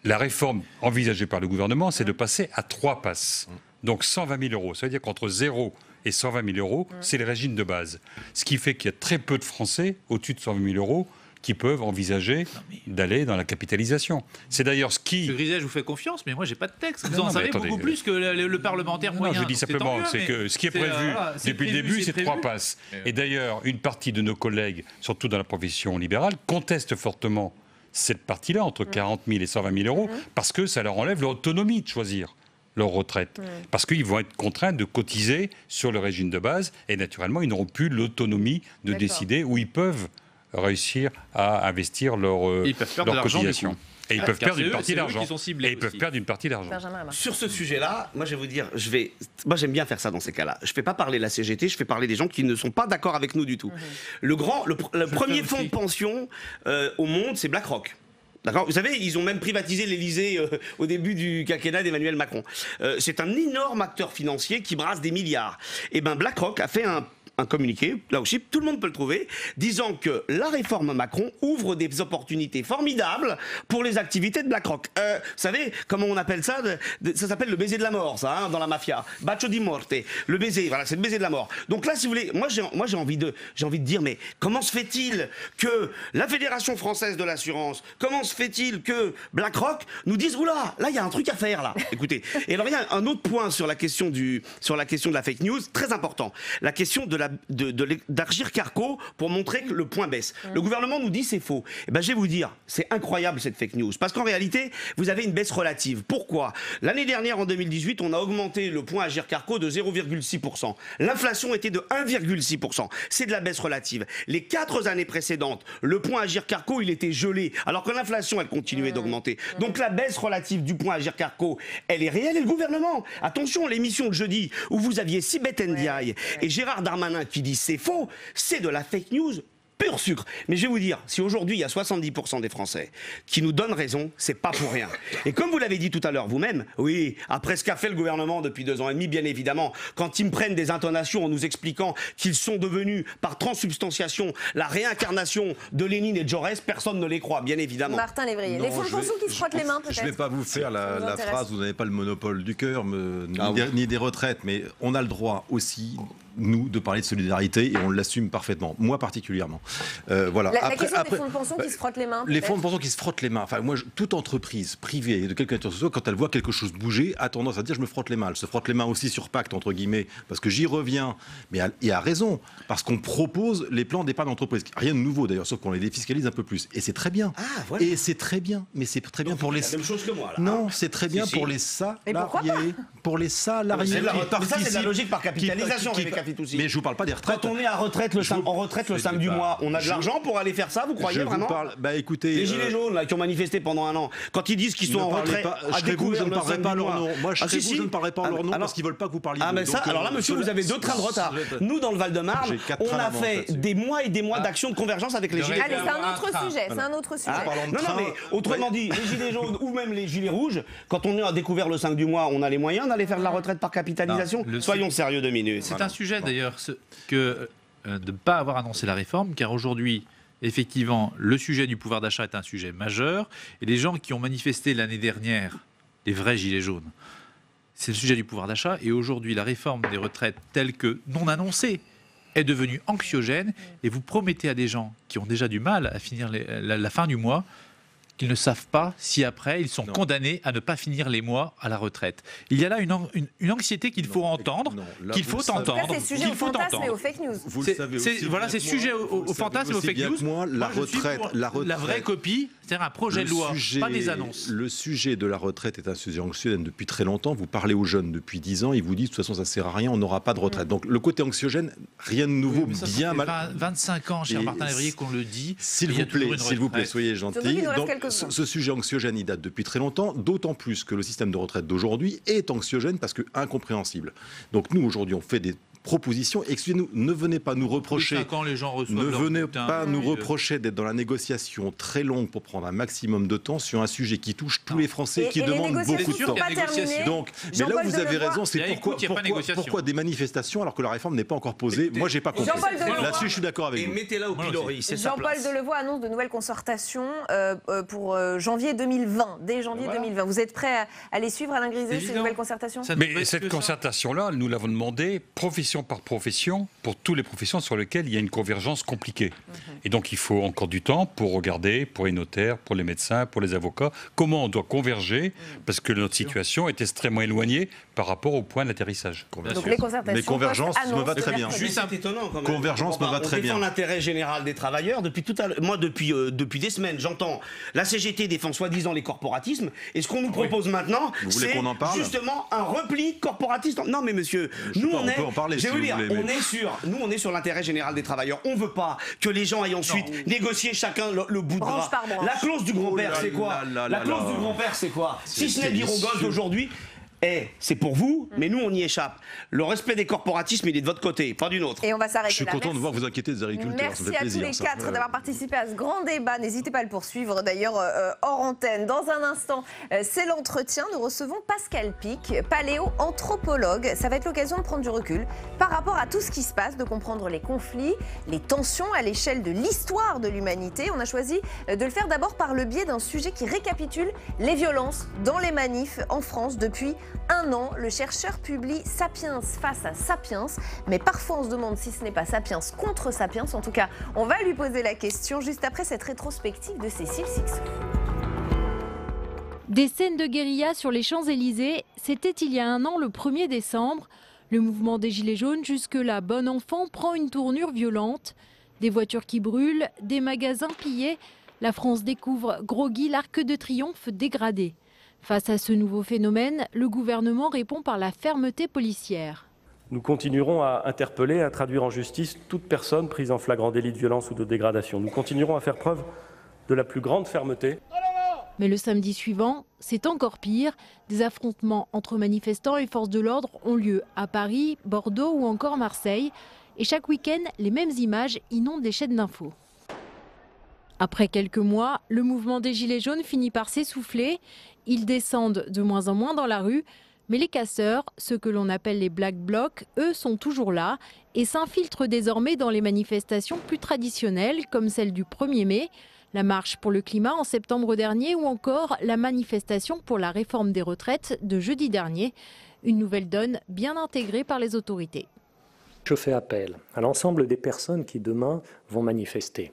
La réforme envisagée par le gouvernement, c'est de passer à 3 PASS. Donc 120 000 €. Ça veut dire qu'entre 0 et 120 000 €, c'est le régime de base. Ce qui fait qu'il y a très peu de Français au-dessus de 120 000 € qui peuvent envisager d'aller dans la capitalisation. C'est d'ailleurs ce qui... Je Griset, je vous fais confiance, mais moi, j'ai pas de texte. Vous en savez beaucoup plus que le parlementaire moyen. Je dis simplement, c'est que ce qui est prévu depuis le début, c'est 3 passes. Et d'ailleurs, une partie de nos collègues, surtout dans la profession libérale, contestent fortement cette partie-là, entre 40 000 et 120 000 €, parce que ça leur enlève l'autonomie de choisir leur retraite. Parce qu'ils vont être contraints de cotiser sur le régime de base, et naturellement, ils n'auront plus l'autonomie de décider où ils peuvent réussir à investir leur cotisation. Et ils peuvent perdre une partie d'argent. Et ils peuvent perdre une partie d'argent. Sur ce sujet-là, moi je vais vous dire, moi j'aime bien faire ça dans ces cas-là. Je ne fais pas parler la CGT, je fais parler des gens qui ne sont pas d'accord avec nous du tout. Le premier fonds de pension au monde, c'est BlackRock. D'accord. Vous savez, ils ont même privatisé l'Élysée au début du quinquennat d'Emmanuel Macron. C'est un énorme acteur financier qui brasse des milliards. Et bien BlackRock a fait un communiqué, là aussi, tout le monde peut le trouver, disant que la réforme Macron ouvre des opportunités formidables pour les activités de BlackRock. Vous savez, comment on appelle ça? Ça s'appelle le baiser de la mort, ça, hein, dans la mafia. Bacio di morte. Le baiser, voilà, c'est le baiser de la mort. Donc là, si vous voulez, moi j'ai envie de dire, mais comment se fait-il que la Fédération française de l'assurance, comment se fait-il que BlackRock nous dise, oula, là, il y a un truc à faire, là. Écoutez. Et alors, il y a un autre point sur la question de la fake news, très important. La question d'Agirc Arrco pour montrer que le point baisse. Le gouvernement nous dit c'est faux. Eh ben, je vais vous dire, c'est incroyable cette fake news. Parce qu'en réalité, vous avez une baisse relative. Pourquoi? L'année dernière, en 2018, on a augmenté le point Agirc Arrco de 0,6%. L'inflation était de 1,6%. C'est de la baisse relative. Les 4 années précédentes, le point Agirc Arrco, il était gelé, alors que l'inflation, elle continuait d'augmenter. Donc la baisse relative du point Agirc Arrco, elle est réelle. Et le gouvernement, attention, l'émission de jeudi, où vous aviez Sibeth Ndiaye et Gérard Darmanin qui disent c'est faux, c'est de la fake news pur sucre. Mais je vais vous dire, si aujourd'hui il y a 70% des Français qui nous donnent raison, c'est pas pour rien. Et comme vous l'avez dit tout à l'heure vous-même, oui, après ce qu'a fait le gouvernement depuis 2 ans et demi, bien évidemment, quand ils me prennent des intonations en nous expliquant qu'ils sont devenus, par transsubstantiation, la réincarnation de Lénine et de Jaurès, personne ne les croit, bien évidemment. Martin Lévrier, les fonds de pension qui se frottent les mains peut-être. Je ne vais pas vous faire la phrase, vous n'avez pas le monopole du cœur, ni des retraites, mais on a le droit aussi, nous, de parler de solidarité et on l'assume parfaitement. Moi particulièrement. Voilà. La question des fonds de pension qui se frottent les mains. Les fonds de pension qui se frottent les mains. Enfin, moi, toute entreprise privée de quelque nature que ce soit, quand elle voit quelque chose bouger, a tendance à dire je me frotte les mains. Elle se frotte les mains aussi sur Pacte, entre guillemets, parce que j'y reviens. Mais et a raison, parce qu'on propose les plans d'épargne d'entreprise. Rien de nouveau d'ailleurs, sauf qu'on les défiscalise un peu plus. Et c'est très bien. Voilà. Et c'est très bien. Mais c'est très bien pour les. C'est la même chose que moi. Là, non, c'est très bien pour les salariés. Pour les salariés. Mais ça, c'est de la logique par capitalisation, Rebecca Fitoussi. Mais je vous parle pas des retraites. Quand on est en retraite le 5 du mois, on a de l'argent pour aller faire ça, vous croyez vraiment? Écoutez, les gilets jaunes là, qui ont manifesté pendant 1 an, quand ils disent qu'ils sont en retraite, je ne parlerai pas leur nom. Moi, je ne parlerai pas leur nom parce qu'ils ne veulent pas que vous parliez. Alors là, monsieur, vous avez 2 trains de retard. Nous, dans le Val-de-Marne, on a fait des mois et des mois d'actions de convergence avec les gilets jaunes. Allez, c'est un autre sujet. Non, mais autrement dit, les gilets jaunes ou même les gilets rouges, quand on a découvert le 5 du mois, on a les moyens d'aller faire de la retraite par capitalisation. Soyons sérieux 2 minutes. C'est un sujet d'ailleurs que de ne pas avoir annoncé la réforme, car aujourd'hui, effectivement, le sujet du pouvoir d'achat est un sujet majeur, et les gens qui ont manifesté l'année dernière, les vrais gilets jaunes, c'est le sujet du pouvoir d'achat, et aujourd'hui, la réforme des retraites telle que non annoncée est devenue anxiogène, et vous promettez à des gens qui ont déjà du mal à finir la fin du mois, qu'ils ne savent pas si après ils sont condamnés à ne pas finir les mois à la retraite. Il y a là une anxiété qu'il faut entendre, qu'il faut entendre. C'est sujet au fantasme et aux fake news. Vous le savez aussi. Voilà, c'est sujet au fantasme et aux fake news. Moi, la retraite, la vraie copie, c'est-à-dire un projet de loi, pas des annonces. Le sujet de la retraite est un sujet anxiogène depuis très longtemps. Vous parlez aux jeunes depuis 10 ans, ils vous disent de toute façon ça sert à rien, on n'aura pas de retraite. Donc le côté anxiogène, rien de nouveau, bien mal. 25 ans, cher Martin Lévrier, qu'on le dit. S'il vous plaît, soyez gentil. Ce sujet anxiogène, il date depuis très longtemps, d'autant plus que le système de retraite d'aujourd'hui est anxiogène parce que incompréhensible. Donc nous, aujourd'hui, on fait des propositions. Excusez-nous, ne venez pas nous reprocher. Nous reprocher d'être dans la négociation très longue pour prendre un maximum de temps sur un sujet qui touche tous les Français, qui demande beaucoup de temps. Donc, mais là où vous avez raison, c'est pourquoi des manifestations alors que la réforme n'est pas encore posée. Moi, j'ai pas compris. Là-dessus, je suis d'accord avec vous. Et mettez-la au pilori, c'est ça. Jean-Paul Delevoye annonce de nouvelles concertations pour janvier 2020, dès janvier 2020. Vous êtes prêt à les suivre, Alain Griset, ces nouvelles concertations? Mais cette concertation-là, nous l'avons demandé profession par profession, pour toutes les professions sur lesquelles il y a une convergence compliquée. Et donc il faut encore du temps pour regarder, pour les notaires, pour les médecins, pour les avocats, comment on doit converger, parce que notre situation est extrêmement éloignée par rapport au point d'atterrissage. Donc les concertations. Mais convergence me va très bien. C'est étonnant quand même. Convergence me va très bien. On défend l'intérêt général des travailleurs. Moi, depuis des semaines, j'entends la CGT défend soi-disant les corporatismes. Et ce qu'on nous propose maintenant, c'est justement un repli corporatiste. Non mais monsieur, nous on est... Je vais vous dire, on est sur l'intérêt général des travailleurs. On ne veut pas que les gens aillent ensuite négocier chacun le bout de bras. La clause du grand-père, c'est quoi? La clause du grand-père, c'est quoi? Si ce n'est dire aux gosses d'aujourd'hui, c'est pour vous, mais nous, on y échappe. Le respect des corporatismes, il est de votre côté, pas du nôtre. Et on va s'arrêter là. Je suis content de voir vous inquiéter des agriculteurs. Merci ça fait plaisir, à tous les 4 ça. d'avoir participé à ce grand débat. N'hésitez pas à le poursuivre d'ailleurs hors antenne. Dans un instant, c'est l'entretien. Nous recevons Pascal Pic, paléo-anthropologue. Ça va être l'occasion de prendre du recul par rapport à tout ce qui se passe, de comprendre les conflits, les tensions à l'échelle de l'histoire de l'humanité. On a choisi de le faire d'abord par le biais d'un sujet qui récapitule les violences dans les manifs en France depuis un an. Le chercheur publie Sapiens face à Sapiens, mais parfois on se demande si ce n'est pas Sapiens contre Sapiens. En tout cas, on va lui poser la question juste après cette rétrospective de Cécile Sixon. Des scènes de guérilla sur les Champs-Élysées, c'était il y a un an, le 1er décembre. Le mouvement des Gilets jaunes, jusque-là bon enfant, prend une tournure violente. Des voitures qui brûlent, des magasins pillés. La France découvre groggy l'Arc de Triomphe dégradé. Face à ce nouveau phénomène, le gouvernement répond par la fermeté policière. Nous continuerons à interpeller, à traduire en justice toute personne prise en flagrant délit de violence ou de dégradation. Nous continuerons à faire preuve de la plus grande fermeté. Mais le samedi suivant, c'est encore pire. Des affrontements entre manifestants et forces de l'ordre ont lieu à Paris, Bordeaux ou encore Marseille. Et chaque week-end, les mêmes images inondent les chaînes d'infos. Après quelques mois, le mouvement des Gilets jaunes finit par s'essouffler. Ils descendent de moins en moins dans la rue. Mais les casseurs, ceux que l'on appelle les Black Blocs, eux sont toujours là et s'infiltrent désormais dans les manifestations plus traditionnelles comme celle du 1er mai, la marche pour le climat en septembre dernier ou encore la manifestation pour la réforme des retraites de jeudi dernier. Une nouvelle donne bien intégrée par les autorités. Je fais appel à l'ensemble des personnes qui demain vont manifester,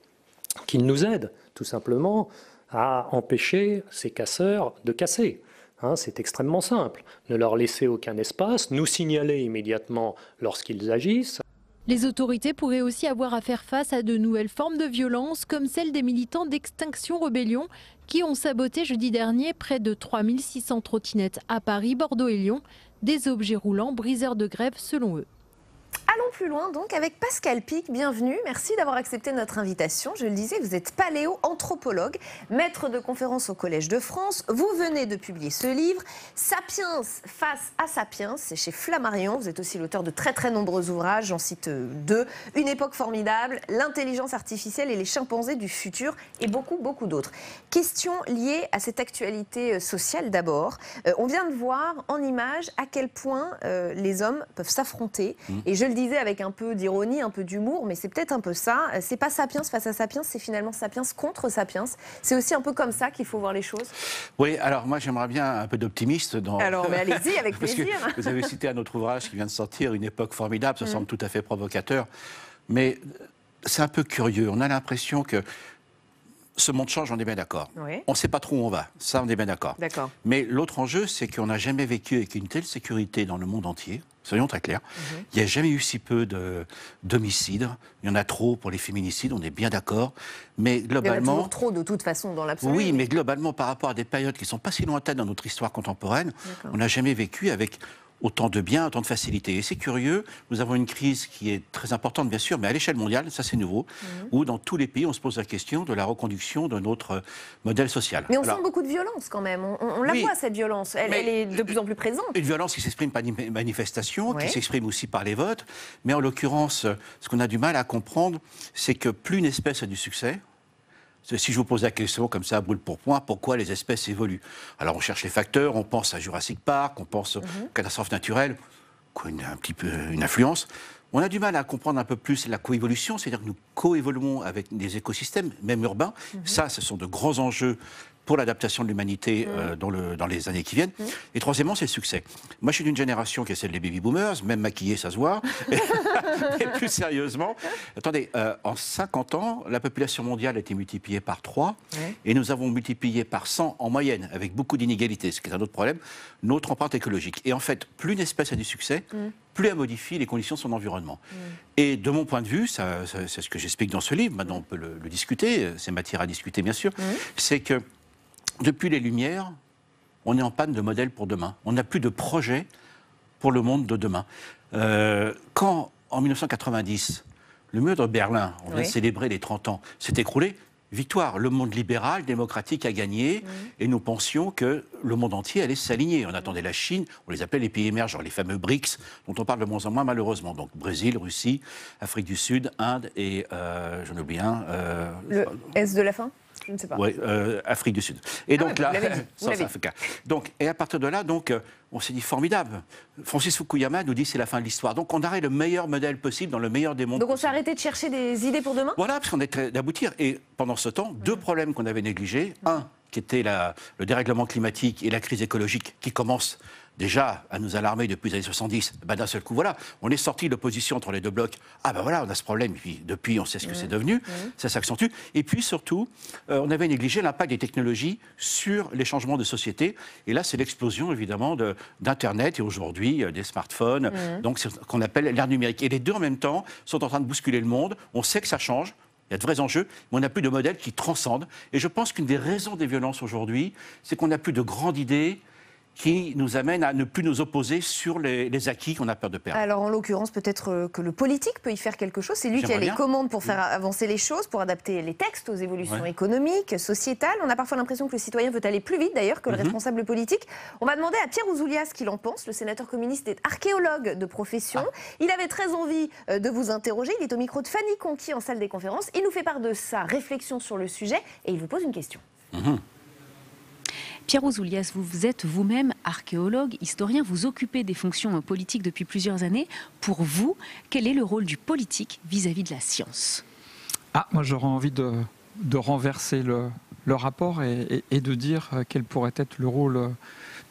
qu'ils nous aident tout simplement à empêcher ces casseurs de casser. C'est extrêmement simple. Ne leur laisser aucun espace, nous signaler immédiatement lorsqu'ils agissent. Les autorités pourraient aussi avoir à faire face à de nouvelles formes de violence, comme celle des militants d'Extinction Rebellion, qui ont saboté jeudi dernier près de 3600 trottinettes à Paris, Bordeaux et Lyon. Des objets roulants briseurs de grève selon eux. Allons plus loin donc avec Pascal Pic, bienvenue, merci d'avoir accepté notre invitation. Je le disais, vous êtes paléo-anthropologue, maître de conférences au Collège de France. Vous venez de publier ce livre, Sapiens face à Sapiens, c'est chez Flammarion. Vous êtes aussi l'auteur de très nombreux ouvrages, j'en cite 2. Une époque formidable, l'intelligence artificielle et les chimpanzés du futur et beaucoup d'autres. Question liée à cette actualité sociale d'abord. On vient de voir en images à quel point les hommes peuvent s'affronter. Et je le disais avec un peu d'ironie, un peu d'humour, mais c'est peut-être un peu ça. C'est pas Sapiens face à Sapiens, c'est finalement Sapiens contre Sapiens. C'est aussi un peu comme ça qu'il faut voir les choses. Oui, alors moi j'aimerais bien un peu d'optimiste dans... Alors, mais allez-y, avec plaisir. Parce que vous avez cité un autre ouvrage qui vient de sortir, Une époque formidable, ça semble tout à fait provocateur. Mais c'est un peu curieux, on a l'impression que ce monde change, on est bien d'accord. Oui. On ne sait pas trop où on va, ça on est bien d'accord. D'accord. Mais l'autre enjeu, c'est qu'on n'a jamais vécu avec une telle sécurité dans le monde entier. Soyons très clairs. Il n'y a jamais eu si peu d'homicides. Il y en a trop pour les féminicides, on est bien d'accord. Mais globalement... Il y en a toujours trop de toute façon dans l'absolu. Oui, mais globalement, par rapport à des périodes qui ne sont pas si lointaines dans notre histoire contemporaine, on n'a jamais vécu avec autant de biens, autant de facilité. Et c'est curieux, nous avons une crise qui est très importante, bien sûr, mais à l'échelle mondiale, ça c'est nouveau, où dans tous les pays, on se pose la question de la reconduction de notre modèle social. Mais on sent beaucoup de violence quand même. On la voit, cette violence. Elle est de plus en plus présente. Une violence qui s'exprime par une manifestation, qui s'exprime aussi par les votes. Mais en l'occurrence, ce qu'on a du mal à comprendre, c'est que plus une espèce a du succès, si je vous pose la question comme ça, à brûle pour point, pourquoi les espèces évoluent? Alors on cherche les facteurs, on pense à Jurassic Park, on pense aux catastrophes naturelles, un petit peu une influence. On a du mal à comprendre un peu plus la coévolution, c'est-à-dire que nous coévoluons avec des écosystèmes, même urbains. Ça, ce sont de grands enjeux pour l'adaptation de l'humanité dans les années qui viennent. Et troisièmement, c'est le succès. Moi, je suis d'une génération qui est celle des baby-boomers, même maquillés, ça se voit. Et plus sérieusement, attendez, en 50 ans, la population mondiale a été multipliée par 3, et nous avons multiplié par 100 en moyenne, avec beaucoup d'inégalités, ce qui est un autre problème, notre empreinte écologique. Et en fait, plus une espèce a du succès, plus elle modifie les conditions de son environnement. Et de mon point de vue, c'est ce que j'explique dans ce livre, maintenant on peut le discuter, c'est matière à discuter bien sûr, c'est que depuis les Lumières, on est en panne de modèle pour demain. On n'a plus de projet pour le monde de demain. Quand, en 1990, le mur de Berlin, on vient de célébrer les 30 ans, s'est écroulé, victoire. Le monde libéral, démocratique a gagné et nous pensions que le monde entier allait s'aligner. On attendait la Chine, on les appelait les pays émergents, les fameux BRICS, dont on parle de moins en moins malheureusement. Donc Brésil, Russie, Afrique du Sud, Inde et j'en oublie un. Le S de la fin ? Je ne sais pas. Oui, Afrique du Sud. Et donc vous là, l'avez dit, vous l'avez South Africa. Donc, et à partir de là, donc, on s'est dit formidable. Francis Fukuyama nous dit c'est la fin de l'histoire. Donc on aurait le meilleur modèle possible dans le meilleur des mondes. Donc on s'est arrêté de chercher des idées pour demain ? Voilà, parce qu'on est d'aboutir. Et pendant ce temps, deux problèmes qu'on avait négligés. Un, qui était le dérèglement climatique et la crise écologique qui commence déjà à nous alarmer depuis les années 70, d'un seul coup, voilà, on est sorti de l'opposition entre les deux blocs. Ah ben voilà, on a ce problème, et puis depuis, on sait ce que c'est devenu, ça s'accentue. Et puis surtout, on avait négligé l'impact des technologies sur les changements de société. Et là, c'est l'explosion, évidemment, d'Internet et aujourd'hui des smartphones. Donc, c'est ce qu'on appelle l'ère numérique. Et les deux, en même temps, sont en train de bousculer le monde. On sait que ça change. Il y a de vrais enjeux, mais on n'a plus de modèle qui transcende. Et je pense qu'une des raisons des violences aujourd'hui, c'est qu'on n'a plus de grandes idées qui nous amène à ne plus nous opposer sur les acquis qu'on a peur de perdre. Alors en l'occurrence, peut-être que le politique peut y faire quelque chose. C'est lui qui a les commandes pour faire avancer les choses, pour adapter les textes aux évolutions économiques, sociétales. On a parfois l'impression que le citoyen veut aller plus vite d'ailleurs que le responsable politique. On va demander à Pierre Ouzoulias ce qu'il en pense. Le sénateur communiste est archéologue de profession. Il avait très envie de vous interroger. Il est au micro de Fanny Conqui en salle des conférences. Il nous fait part de sa réflexion sur le sujet et il vous pose une question. Pierre Ouzoulias, vous êtes vous-même archéologue, historien, vous occupez des fonctions politiques depuis plusieurs années. Pour vous, quel est le rôle du politique vis-à-vis de la science ? Moi j'aurais envie de renverser le rapport et de dire quel pourrait être le rôle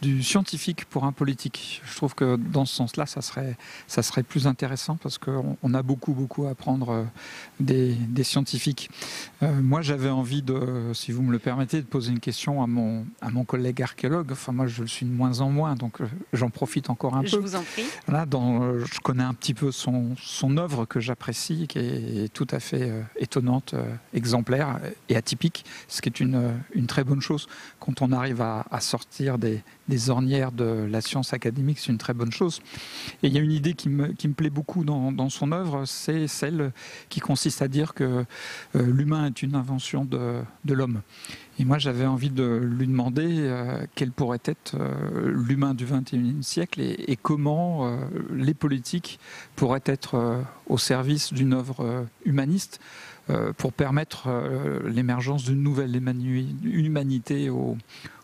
du scientifique pour un politique. Je trouve que dans ce sens-là, ça serait plus intéressant parce qu'on a beaucoup à apprendre des scientifiques. Moi, j'avais envie si vous me le permettez, de poser une question à mon collègue archéologue. Enfin, moi, je le suis de moins en moins, donc j'en profite encore un peu. Je vous en prie. Là, je connais un petit peu son œuvre que j'apprécie, qui est tout à fait étonnante, exemplaire et atypique, ce qui est une très bonne chose. Quand on arrive à sortir des ornières de la science académique, c'est une très bonne chose. Et il y a une idée qui me plaît beaucoup dans son œuvre, c'est celle qui consiste à dire que l'humain est une invention de l'homme. Et moi, j'avais envie de lui demander quel pourrait être l'humain du XXIe siècle et comment les politiques pourraient être au service d'une œuvre humaniste pour permettre l'émergence d'une nouvelle humanité au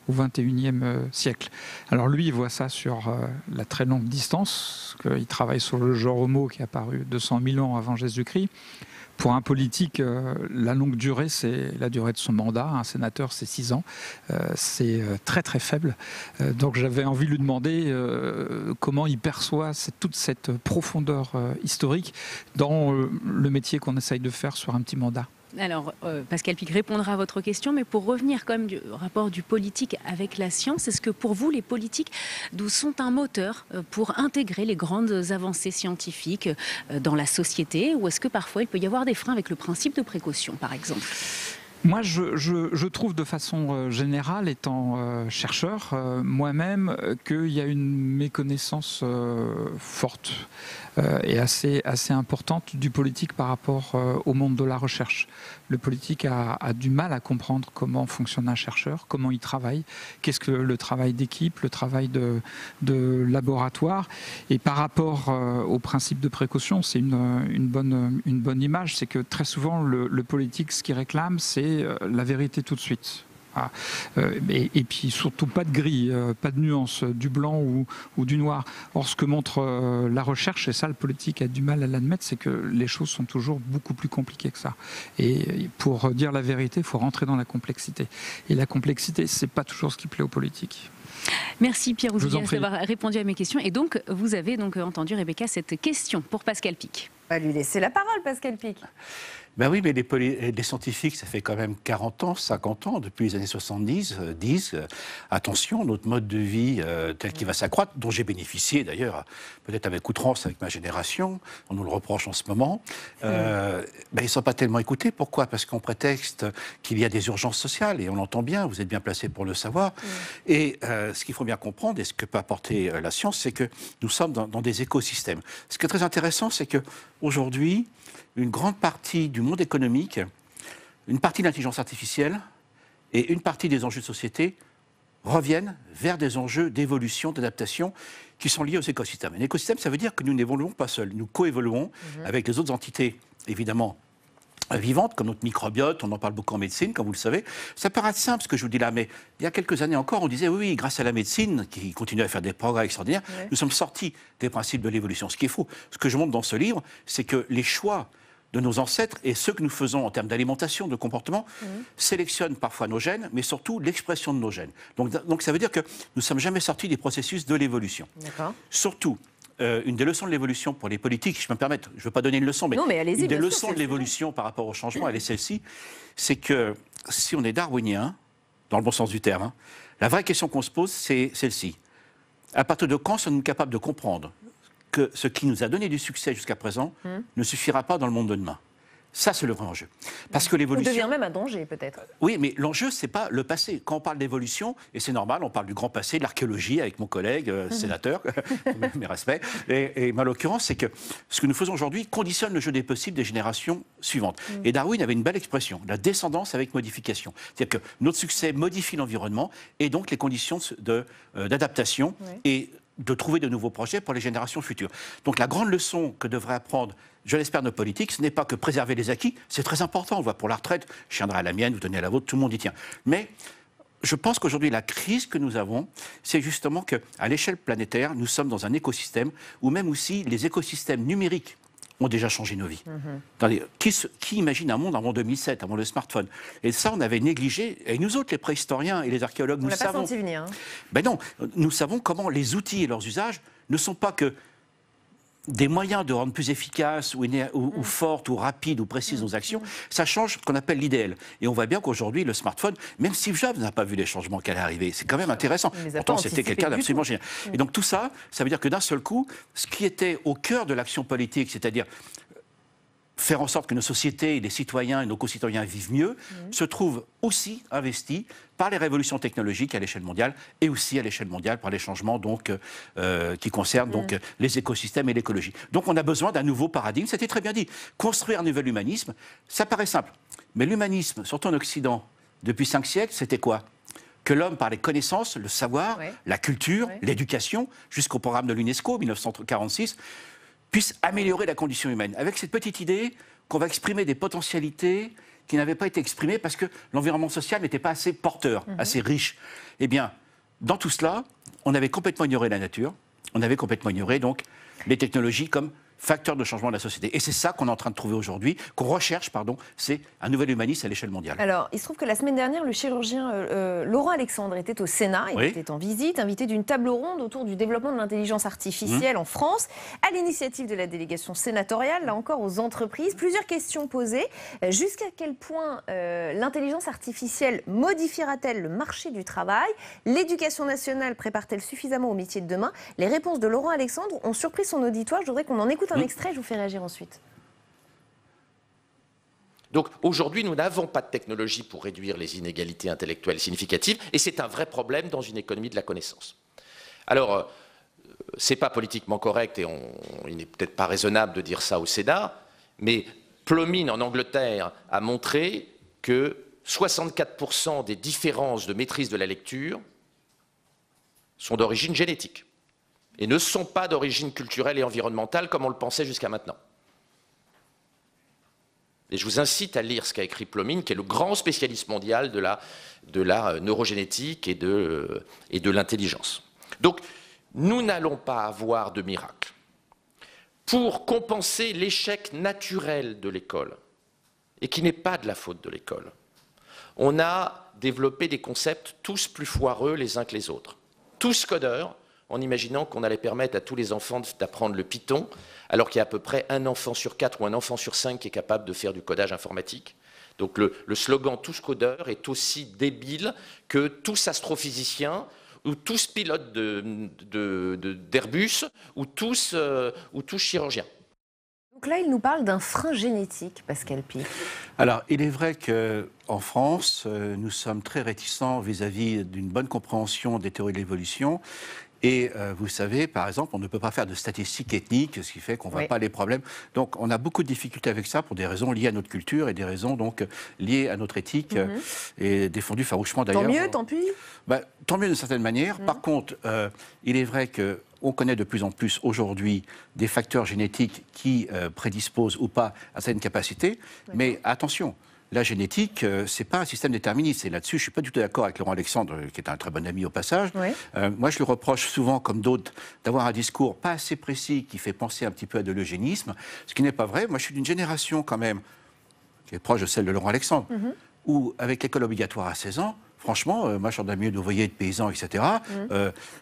XXIe siècle. Alors lui, il voit ça sur la très longue distance, qu'il travaille sur le genre Homo qui est apparu 200 000 ans avant Jésus-Christ. Pour un politique, la longue durée, c'est la durée de son mandat. Un sénateur, c'est 6 ans. C'est très très faible. Donc j'avais envie de lui demander comment il perçoit toute cette profondeur historique dans le métier qu'on essaye de faire sur un petit mandat. Alors, Pascal Pic répondra à votre question, mais pour revenir quand même du rapport du politique avec la science, est-ce que pour vous, les politiques sont un moteur pour intégrer les grandes avancées scientifiques dans la société, ou est-ce que parfois il peut y avoir des freins avec le principe de précaution, par exemple ? Moi, je trouve de façon générale, étant chercheur moi-même, qu'il y a une méconnaissance forte et assez importante du politique par rapport au monde de la recherche. Le politique a du mal à comprendre comment fonctionne un chercheur, comment il travaille, qu'est-ce que le travail d'équipe, le travail de laboratoire. Et par rapport au principe de précaution, c'est une bonne image, c'est que très souvent le politique, ce qu'il réclame, c'est la vérité tout de suite. Et puis surtout pas de gris, pas de nuance, du blanc ou du noir. Or, ce que montre la recherche, et ça le politique a du mal à l'admettre, c'est que les choses sont toujours beaucoup plus compliquées que ça. Et pour dire la vérité, il faut rentrer dans la complexité. Et la complexité, c'est pas toujours ce qui plaît aux politiques. Merci Pierre Ouzoulias d'avoir répondu à mes questions. Et donc, vous avez entendu, Rebecca, cette question pour Pascal Pic. On va lui laisser la parole, Pascal Pic. Ben oui, mais les scientifiques, ça fait quand même 40 ans, 50 ans, depuis les années 70, disent attention, notre mode de vie tel qu'il va s'accroître, dont j'ai bénéficié d'ailleurs, peut-être avec outrance avec ma génération, on nous le reproche en ce moment, ils ne sont pas tellement écoutés. Pourquoi ? Parce qu'on prétexte qu'il y a des urgences sociales, et on l'entend bien, vous êtes bien placé pour le savoir. Et ce qu'il faut bien comprendre, et ce que peut apporter la science, c'est que nous sommes dans des écosystèmes. Ce qui est très intéressant, c'est qu'aujourd'hui, une grande partie du monde économique une partie de l'intelligence artificielle et une partie des enjeux de société reviennent vers des enjeux d'évolution, d'adaptation qui sont liés aux écosystèmes. Un écosystème, ça veut dire que nous n'évoluons pas seuls, nous coévoluons avec les autres entités, évidemment, vivantes, comme notre microbiote, on en parle beaucoup en médecine, comme vous le savez. Ça paraît simple ce que je vous dis là, mais il y a quelques années encore, on disait oui, grâce à la médecine, qui continue à faire des progrès extraordinaires, nous sommes sortis des principes de l'évolution. Ce qui est faux. Ce que je montre dans ce livre, c'est que les choix de nos ancêtres et ceux que nous faisons en termes d'alimentation, de comportement, sélectionnent parfois nos gènes, mais surtout l'expression de nos gènes. Donc ça veut dire que nous ne sommes jamais sortis des processus de l'évolution. Surtout, une des leçons de l'évolution pour les politiques, je peux me permettre, je ne veux pas donner une leçon, mais, une des leçons de l'évolution par rapport au changement, elle est celle-ci, c'est que si on est darwinien, dans le bon sens du terme, la vraie question qu'on se pose, c'est celle-ci. À partir de quand sommes-nous capables de comprendre que ce qui nous a donné du succès jusqu'à présent ne suffira pas dans le monde de demain? Ça, c'est le vrai enjeu. Parce que l'évolution... On devient même un danger, peut-être. Oui, mais l'enjeu, c'est pas le passé. Quand on parle d'évolution, et c'est normal, on parle du grand passé, de l'archéologie, avec mon collègue sénateur, mes respects. Et en l'occurrence, c'est que ce que nous faisons aujourd'hui conditionne le jeu des possibles des générations suivantes. Et Darwin avait une belle expression, la descendance avec modification. C'est-à-dire que notre succès modifie l'environnement et donc les conditions d'adaptation et de trouver de nouveaux projets pour les générations futures. Donc la grande leçon que devraient apprendre, je l'espère, nos politiques, ce n'est pas que préserver les acquis, c'est très important, on le voit pour la retraite, je tiendrai à la mienne, vous tenez à la vôtre, tout le monde y tient. Mais je pense qu'aujourd'hui, la crise que nous avons, c'est justement qu'à l'échelle planétaire, nous sommes dans un écosystème où même aussi les écosystèmes numériques ont déjà changé nos vies. Qui imagine un monde avant 2007, avant le smartphone? Et ça, on avait négligé. Et nous autres, les préhistoriens et les archéologues, nous savons... On l'a pas senti venir. Ben non, nous savons comment les outils et leurs usages ne sont pas que des moyens de rendre plus efficaces ou fortes ou rapides ou précises nos actions. Ça change ce qu'on appelle l'idéal. Et on voit bien qu'aujourd'hui, le smartphone, même Steve Jobs n'a pas vu les changements qui allaient arriver. C'est quand même intéressant. Pourtant, c'était quelqu'un d'absolument génial. Et donc tout ça, ça veut dire que d'un seul coup, ce qui était au cœur de l'action politique, c'est-à-dire faire en sorte que nos sociétés, les citoyens et nos concitoyens vivent mieux, se trouve aussi investi par les révolutions technologiques à l'échelle mondiale et aussi à l'échelle mondiale par les changements donc, qui concernent donc, les écosystèmes et l'écologie. Donc on a besoin d'un nouveau paradigme, c'était très bien dit. Construire un nouvel humanisme, ça paraît simple. Mais l'humanisme, surtout en Occident, depuis 5 siècles, c'était quoi? Que l'homme, par les connaissances, le savoir, la culture, l'éducation, jusqu'au programme de l'UNESCO, 1946, puisse améliorer la condition humaine. Avec cette petite idée qu'on va exprimer des potentialités qui n'avaient pas été exprimées parce que l'environnement social n'était pas assez porteur, assez riche. Eh bien, dans tout cela, on avait complètement ignoré la nature, on avait complètement ignoré donc les technologies comme facteur de changement de la société. Et c'est ça qu'on est en train de trouver aujourd'hui, qu'on recherche, c'est un nouvel humanisme à l'échelle mondiale. Alors, il se trouve que la semaine dernière, le chirurgien Laurent Alexandre était au Sénat, il était en visite, invité d'une table ronde autour du développement de l'intelligence artificielle en France, à l'initiative de la délégation sénatoriale, là encore aux entreprises. Plusieurs questions posées. Jusqu'à quel point l'intelligence artificielle modifiera-t-elle le marché du travail? L'éducation nationale prépare-t-elle suffisamment au métier de demain? Les réponses de Laurent Alexandre ont surpris son auditoire. Je voudrais qu'on en écoute un extrait, je vous fais réagir ensuite. Donc aujourd'hui, nous n'avons pas de technologie pour réduire les inégalités intellectuelles significatives, et c'est un vrai problème dans une économie de la connaissance. Alors, c'est pas politiquement correct, et il n'est peut-être pas raisonnable de dire ça au Sénat, mais Plomine en Angleterre a montré que 64% des différences de maîtrise de la lecture sont d'origine génétique et ne sont pas d'origine culturelle et environnementale comme on le pensait jusqu'à maintenant. Et je vous incite à lire ce qu'a écrit Plomine, qui est le grand spécialiste mondial de la neurogénétique et de l'intelligence. Donc, nous n'allons pas avoir de miracle. Pour compenser l'échec naturel de l'école, et qui n'est pas de la faute de l'école, on a développé des concepts tous plus foireux les uns que les autres. Tous codeurs, en imaginant qu'on allait permettre à tous les enfants d'apprendre le Python, alors qu'il y a à peu près un enfant sur 4 ou un enfant sur 5 qui est capable de faire du codage informatique. Donc le slogan « tous codeurs » est aussi débile que « tous astrophysiciens » ou « tous pilotes d'Airbus » ou tous chirurgiens. Donc là, il nous parle d'un frein génétique, Pascal Pi. Alors, il est vrai qu'en France, nous sommes très réticents vis-à-vis d'une bonne compréhension des théories de l'évolution. Et vous savez, par exemple, on ne peut pas faire de statistiques ethniques, ce qui fait qu'on ne voit pas les problèmes. Donc on a beaucoup de difficultés avec ça pour des raisons liées à notre culture et des raisons donc liées à notre éthique et défendues farouchement d'ailleurs. Tant mieux, tant pis. Tant mieux d'une certaine manière. Par contre, il est vrai qu'on connaît de plus en plus aujourd'hui des facteurs génétiques qui prédisposent ou pas à certaines capacités. Mais attention, la génétique, ce n'est pas un système déterministe. Et là-dessus, je ne suis pas du tout d'accord avec Laurent Alexandre, qui est un très bon ami au passage. Moi, je lui reproche souvent, comme d'autres, d'avoir un discours pas assez précis qui fait penser un petit peu à de l'eugénisme, ce qui n'est pas vrai. Moi, je suis d'une génération quand même qui est proche de celle de Laurent Alexandre, où, avec l'école obligatoire à 16 ans, franchement, moi, je suis dans un milieu d'ouvriers, de paysans, etc.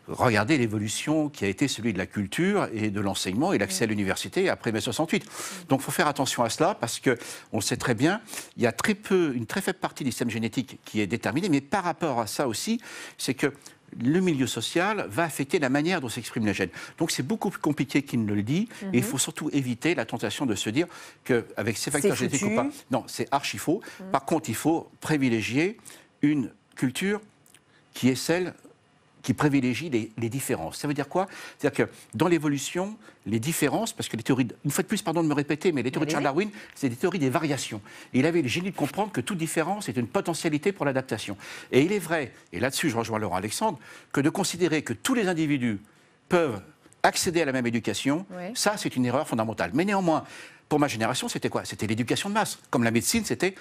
Regardez l'évolution qui a été celui de la culture et de l'enseignement et l'accès à l'université après mai 68. Donc, il faut faire attention à cela parce qu'on le sait très bien, il y a une très faible partie du système génétique qui est déterminée, mais par rapport à ça aussi, c'est que le milieu social va affecter la manière dont s'expriment les gènes. Donc c'est beaucoup plus compliqué qu'il ne le dit. Et il faut surtout éviter la tentation de se dire qu'avec ces facteurs génétiques ou pas... Non, c'est archi faux. Par contre, il faut privilégier une culture qui est celle qui privilégie les différences. Ça veut dire quoi? C'est-à-dire que dans l'évolution, les différences, parce que les théories, une fois de plus, pardon de me répéter, mais les théories de Charles Darwin, c'est des théories des variations. Et il avait le génie de comprendre que toute différence est une potentialité pour l'adaptation. Et il est vrai, et là-dessus je rejoins Laurent Alexandre, que de considérer que tous les individus peuvent accéder à la même éducation, ça c'est une erreur fondamentale. Mais néanmoins, pour ma génération, c'était quoi? C'était l'éducation de masse. Comme la médecine, c'était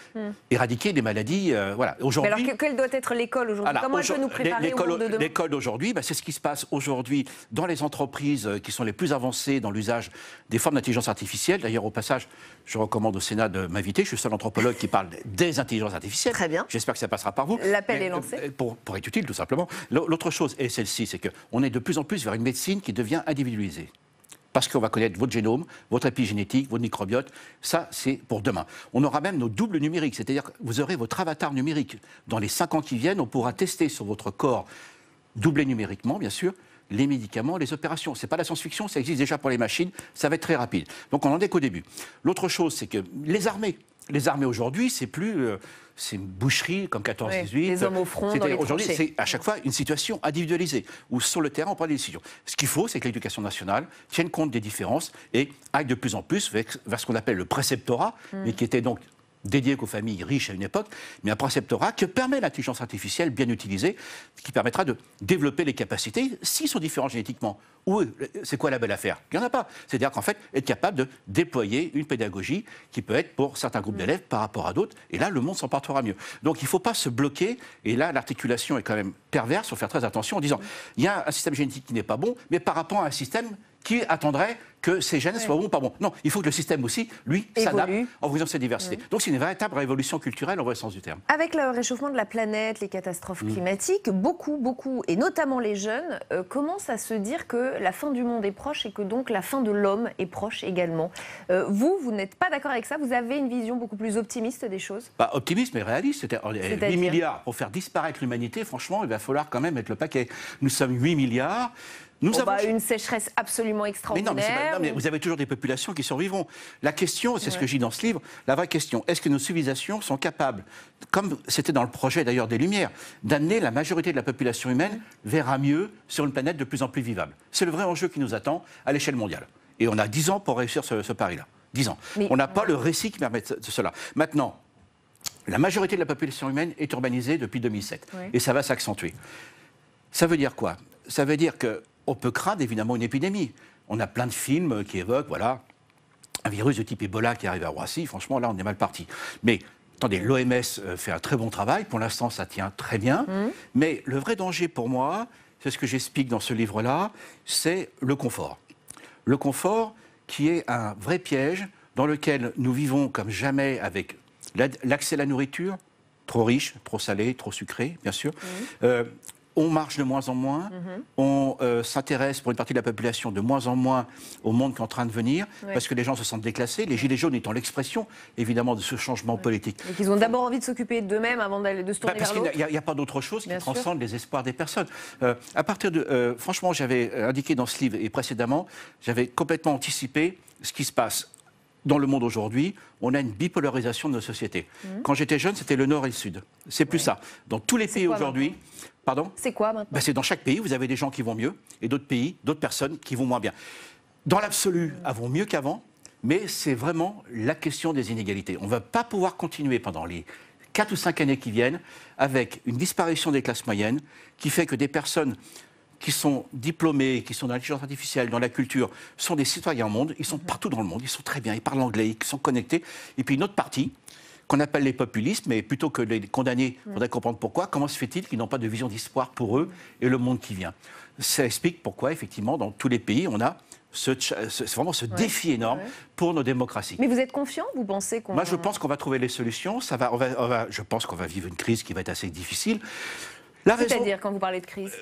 éradiquer des maladies. Voilà. Mais alors, quelle doit être l'école aujourd'hui? Comment elle peut nous préparer au monde de demain? L'école d'aujourd'hui, c'est ce qui se passe aujourd'hui dans les entreprises qui sont les plus avancées dans l'usage des formes d'intelligence artificielle. D'ailleurs, au passage, je recommande au Sénat de m'inviter. Je suis le seul anthropologue qui parle des intelligences artificielles. Très bien. J'espère que ça passera par vous. L'appel est lancé. Pour être utile, tout simplement. L'autre chose, et celle-ci, c'est qu'on est de plus en plus vers une médecine qui devient individualisée. Parce qu'on va connaître votre génome, votre épigénétique, votre microbiote. Ça, c'est pour demain. On aura même nos doubles numériques, c'est-à-dire que vous aurez votre avatar numérique. Dans les 5 ans qui viennent, on pourra tester sur votre corps, doublé numériquement, bien sûr, les médicaments, les opérations. Ce n'est pas la science-fiction, ça existe déjà pour les machines, ça va être très rapide. Donc on n'en est qu'au début. L'autre chose, c'est que les armées aujourd'hui, c'est plus... c'est une boucherie comme 14-18. Les hommes au front, dans les aujourd'hui, tranchées. c'est à chaque fois une situation individualisée, où sur le terrain, on prend des décisions. Ce qu'il faut, c'est que l'éducation nationale tienne compte des différences et aille de plus en plus vers ce qu'on appelle le préceptorat, mais qui était donc dédié qu'aux familles riches à une époque, mais un préceptorat que permet l'intelligence artificielle bien utilisée, qui permettra de développer les capacités, s'ils sont différents génétiquement. Ou c'est quoi la belle affaire? Il n'y en a pas. C'est-à-dire qu'en fait, être capable de déployer une pédagogie qui peut être pour certains groupes d'élèves par rapport à d'autres, et là, le monde s'en portera mieux. Donc il ne faut pas se bloquer, et là, l'articulation est quand même perverse, il faut faire très attention en disant, il y a un système génétique qui n'est pas bon, mais par rapport à un système qui attendrait que ces gènes soient bons ou pas bons. Non, il faut que le système aussi, lui, s'adapte en fonction de ses diversités. Donc c'est une véritable révolution culturelle en vrai sens du terme. Avec le réchauffement de la planète, les catastrophes climatiques, beaucoup, et notamment les jeunes, commencent à se dire que la fin du monde est proche et que donc la fin de l'homme est proche également. Vous n'êtes pas d'accord avec ça? Vous avez une vision beaucoup plus optimiste des choses? Optimiste mais réaliste. C'est-à-dire 8 milliards pour faire disparaître l'humanité, franchement, il va falloir quand même mettre le paquet. Nous sommes 8 milliards. Nous avons une sécheresse absolument extraordinaire. Mais vous avez toujours des populations qui survivront. La question, c'est ce que je dis dans ce livre, la vraie question, est-ce que nos civilisations sont capables, comme c'était dans le projet d'ailleurs des Lumières, d'amener la majorité de la population humaine vers un mieux sur une planète de plus en plus vivable? C'est le vrai enjeu qui nous attend à l'échelle mondiale. Et on a 10 ans pour réussir ce pari-là. 10 ans. On n'a pas le récit qui permet de cela. Maintenant, la majorité de la population humaine est urbanisée depuis 2007. Et ça va s'accentuer. Ça veut dire quoi? Ça veut dire que on peut craindre évidemment une épidémie. On a plein de films qui évoquent, un virus de type Ebola qui arrive à Roissy. Franchement, là, on est mal parti. Mais attendez, l'OMS fait un très bon travail. Pour l'instant, ça tient très bien. Mais le vrai danger pour moi, c'est ce que j'explique dans ce livre-là, c'est le confort. Le confort qui est un vrai piège dans lequel nous vivons comme jamais avec l'accès à la nourriture, trop riche, trop salé, trop sucré, bien sûr. On marche de moins en moins, on s'intéresse pour une partie de la population de moins en moins au monde qui est en train de venir, parce que les gens se sentent déclassés, les gilets jaunes étant l'expression, évidemment, de ce changement politique. Et qu'ils ont d'abord envie de s'occuper d'eux-mêmes avant de se tourner vers l'autre. Parce qu'il n'y a pas d'autre chose qui transcende les espoirs des personnes. À partir de... franchement, j'avais indiqué dans ce livre et précédemment, j'avais complètement anticipé ce qui se passe. Dans le monde aujourd'hui, on a une bipolarisation de nos sociétés. Quand j'étais jeune, c'était le Nord et le Sud. C'est plus ça. Dans tous les pays aujourd'hui, Pardon? C'est quoi maintenant? C'est dans chaque pays, vous avez des gens qui vont mieux et d'autres pays, d'autres personnes qui vont moins bien. Dans l'absolu, avons mieux qu'avant, mais c'est vraiment la question des inégalités. On ne va pas pouvoir continuer pendant les 4 ou 5 années qui viennent avec une disparition des classes moyennes qui fait que des personnes qui sont diplômés, qui sont dans l'intelligence artificielle, dans la culture, sont des citoyens au monde, ils sont partout dans le monde, ils sont très bien, ils parlent anglais, ils sont connectés. Et puis une autre partie, qu'on appelle les populistes, mais plutôt que les condamner, il faudrait comprendre pourquoi. Comment se fait-il qu'ils n'ont pas de vision d'espoir pour eux et le monde qui vient? Ça explique pourquoi, effectivement, dans tous les pays, on a vraiment ce défi énorme pour nos démocraties. Mais vous êtes confiant? Vous pensez qu'on... Moi, je pense qu'on va trouver les solutions. Je pense qu'on va vivre une crise qui va être assez difficile. C'est-à-dire, quand vous parlez de crise?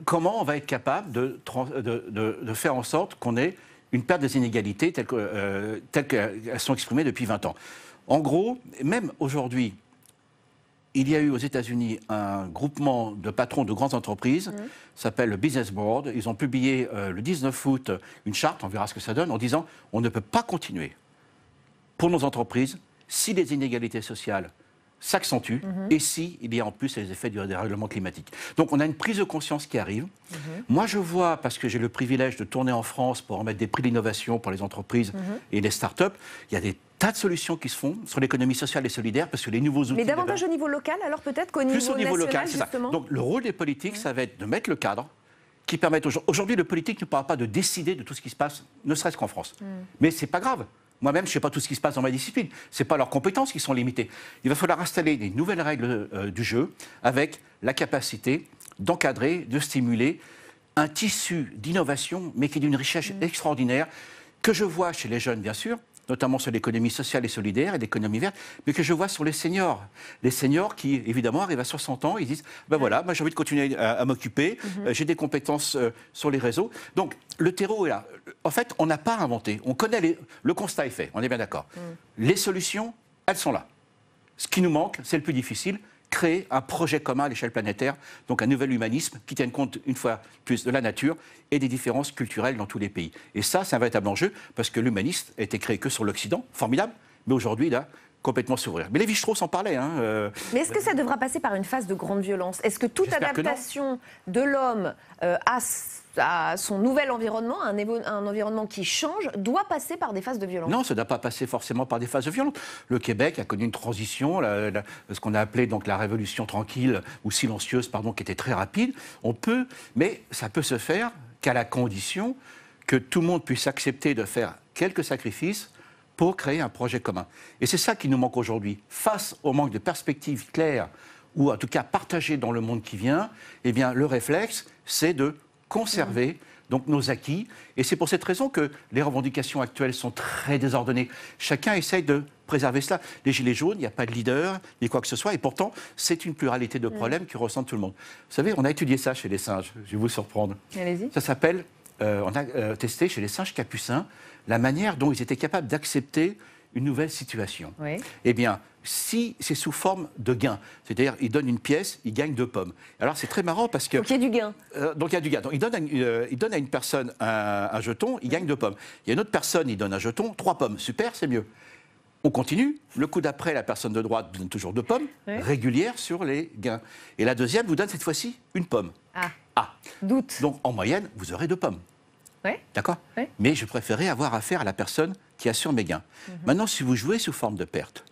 Comment on va être capable de faire en sorte qu'on ait une perte des inégalités telles qu'elles sont exprimées depuis 20 ans? En gros, même aujourd'hui, il y a eu aux États-Unis un groupement de patrons de grandes entreprises, s'appelle le Business Board. Ils ont publié le 19 août une charte, on verra ce que ça donne, en disant on ne peut pas continuer pour nos entreprises si les inégalités sociales s'accentue et si il y a en plus les effets du dérèglement climatique. Donc on a une prise de conscience qui arrive. Moi je vois, parce que j'ai le privilège de tourner en France pour remettre des prix d'innovation pour les entreprises et les start-up, il y a des tas de solutions qui se font sur l'économie sociale et solidaire parce que les nouveaux outils... Mais davantage au niveau local alors peut-être qu'au niveau national? Plus au niveau local, c'est ça. Donc le rôle des politiques, ça va être de mettre le cadre qui permette... Aujourd'hui le politique ne pourra pas de décider de tout ce qui se passe, ne serait-ce qu'en France. Mais c'est pas grave. Moi-même, je ne sais pas tout ce qui se passe dans ma discipline. Ce n'est pas leurs compétences qui sont limitées. Il va falloir installer des nouvelles règles du jeu avec la capacité d'encadrer, de stimuler un tissu d'innovation, mais qui est d'une richesse extraordinaire, que je vois chez les jeunes, bien sûr, notamment sur l'économie sociale et solidaire et l'économie verte, mais que je vois sur les seniors. Les seniors qui, évidemment, arrivent à 60 ans, ils disent ben voilà, moi j'ai envie de continuer à m'occuper, j'ai des compétences sur les réseaux. Donc, le terreau est là. En fait, on n'a pas inventé. On connaît le constat est fait, on est bien d'accord. Les solutions, elles sont là. Ce qui nous manque, c'est le plus difficile, créer un projet commun à l'échelle planétaire, donc un nouvel humanisme qui tienne compte, une fois plus, de la nature et des différences culturelles dans tous les pays. Et ça, c'est un véritable enjeu, parce que l'humanisme a été créé que sur l'Occident, formidable, mais aujourd'hui, là, complètement s'ouvrir. Mais Lévi-Strauss en parlait. Mais est-ce que ça devra passer par une phase de grande violence? Est-ce que toute adaptation de l'homme à son nouvel environnement, un environnement qui change, doit passer par des phases de violence? Non, ça ne doit pas passer forcément par des phases de violence. Le Québec a connu une transition, ce qu'on a appelé donc la révolution tranquille ou silencieuse, pardon, qui était très rapide. Mais ça peut se faire qu'à la condition que tout le monde puisse accepter de faire quelques sacrifices pour créer un projet commun. Et c'est ça qui nous manque aujourd'hui. Face au manque de perspectives claires, ou en tout cas partagées dans le monde qui vient, eh bien, le réflexe, c'est de conserver donc, nos acquis. Et c'est pour cette raison que les revendications actuelles sont très désordonnées. Chacun essaye de préserver cela. Les Gilets jaunes, il n'y a pas de leader, ni quoi que ce soit. Et pourtant, c'est une pluralité de problèmes qui ressentent tout le monde. Vous savez, on a étudié ça chez les singes. Je vais vous surprendre. Allez-y. Ça s'appelle... on a testé chez les singes capucins la manière dont ils étaient capables d'accepter une nouvelle situation. Oui. Eh bien, si c'est sous forme de gain, c'est-à-dire ils donnent une pièce, ils gagnent 2 pommes. Alors c'est très marrant parce que... Donc il y a du gain. Donc il y a du gain. Donc, il donne à une personne un jeton, il gagne 2 pommes. Il y a une autre personne, il donne un jeton, 3 pommes. Super, c'est mieux. On continue. Le coup d'après, la personne de droite vous donne toujours 2 pommes, régulières sur les gains. Et la deuxième vous donne cette fois-ci 1 pomme. Doute. Donc en moyenne, vous aurez 2 pommes. D'accord. Mais je préférais avoir affaire à la personne qui assure mes gains. Maintenant, si vous jouez sous forme de perte,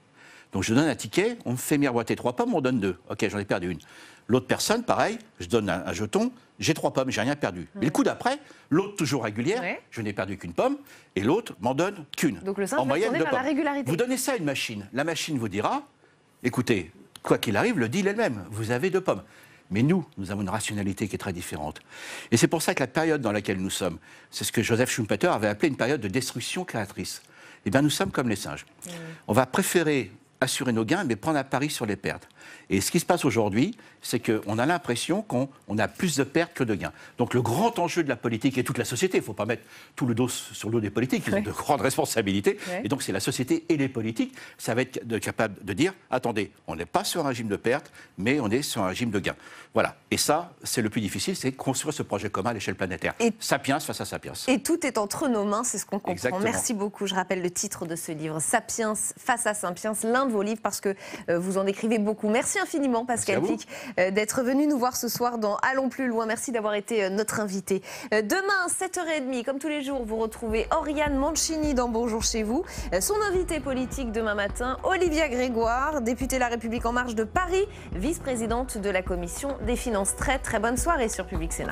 donc je donne un ticket, on me fait miroiter 3 pommes, on donne 2. Ok, j'en ai perdu 1. L'autre personne, pareil, je donne un jeton, j'ai 3 pommes, j'ai rien perdu. Et le coup d'après, l'autre toujours régulière, je n'ai perdu qu'1 pomme, et l'autre m'en donne qu'1. Donc le singe va tourner vers la régularité. Vous donnez ça à une machine. La machine vous dira, écoutez, quoi qu'il arrive, le deal est le même. Vous avez 2 pommes. Mais nous avons une rationalité qui est très différente. Et c'est pour ça que la période dans laquelle nous sommes, c'est ce que Joseph Schumpeter avait appelé une période de destruction créatrice. Eh bien, nous sommes comme les singes. On va préférer assurer nos gains, mais prendre un pari sur les pertes. Et ce qui se passe aujourd'hui, c'est qu'on a l'impression qu'on a plus de pertes que de gains. Donc le grand enjeu de la politique et toute la société, il ne faut pas mettre tout le dos sur le dos des politiques, ils ont de grandes responsabilités. Et donc c'est la société et les politiques, ça va être capable de dire, attendez, on n'est pas sur un régime de pertes, mais on est sur un régime de gains. Voilà. Et ça, c'est le plus difficile, c'est construire ce projet commun à l'échelle planétaire. Sapiens face à Sapiens. Et tout est entre nos mains, c'est ce qu'on comprend. Exactement. Merci beaucoup. Je rappelle le titre de ce livre, Sapiens face à Sapiens, l'un de vos livres, parce que vous en écrivez beaucoup. Merci infiniment, Pascal Pic, d'être venu nous voir ce soir dans Allons plus loin. Merci d'avoir été notre invité. Demain, 7h30, comme tous les jours, vous retrouvez Oriane Mancini dans Bonjour chez vous. Son invité politique demain matin, Olivia Grégoire, députée La République En Marche de Paris, vice-présidente de la Commission des Finances. Très très bonne soirée sur Public Sénat.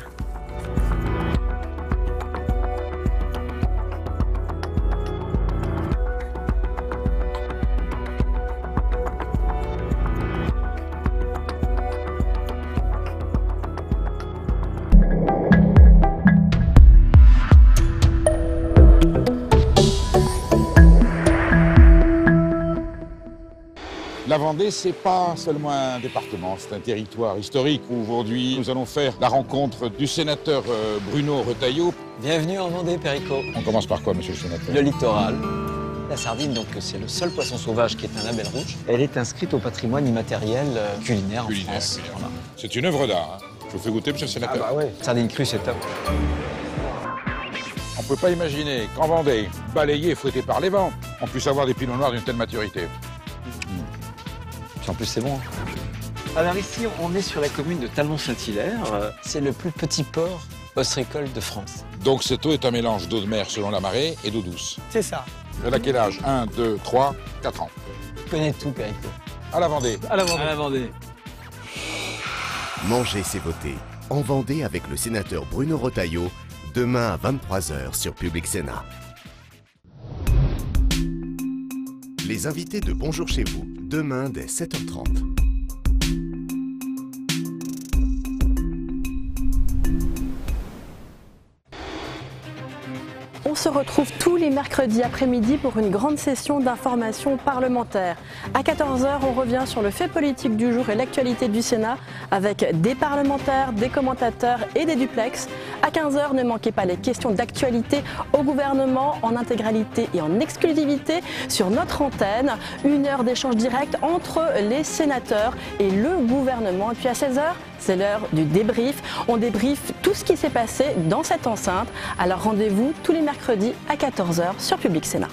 La Vendée, c'est pas seulement un département, c'est un territoire historique où aujourd'hui nous allons faire la rencontre du sénateur Bruno Retailleau. Bienvenue en Vendée, Perico. On commence par quoi, monsieur le sénateur? Le littoral. La sardine, donc, c'est le seul poisson sauvage qui est un label rouge. Elle est inscrite au patrimoine immatériel culinaire en France. Voilà. C'est une œuvre d'art. Hein. Je vous fais goûter, monsieur le sénateur. Ah bah ouais. Sardine crue, c'est top. On ne peut pas imaginer qu'en Vendée, balayé et fouetté par les vents, on puisse avoir des pinots noirs d'une telle maturité. En plus, c'est bon. Alors ici, on est sur la commune de Talmont-Saint-Hilaire. C'est le plus petit port ostréicole de France. Donc cette eau est un mélange d'eau de mer selon la marée et d'eau douce. C'est ça. Elle a quel âge? 1, 2, 3, 4 ans. Je connais tout, Perico. À la Vendée. À la Vendée. À la Vendée. Manger, c'est voter. En Vendée avec le sénateur Bruno Retailleau, demain à 23h sur Public Sénat. Les invités de Bonjour chez vous, demain dès 7h30. On se retrouve tous les mercredis après-midi pour une grande session d'information parlementaire. À 14h, on revient sur le fait politique du jour et l'actualité du Sénat avec des parlementaires, des commentateurs et des duplex. À 15h, ne manquez pas les questions d'actualité au gouvernement en intégralité et en exclusivité sur notre antenne. 1 heure d'échange direct entre les sénateurs et le gouvernement. Et puis à 16h, c'est l'heure du débrief. On débriefe tout ce qui s'est passé dans cette enceinte. Alors rendez-vous tous les mercredis à 14h sur Public Sénat.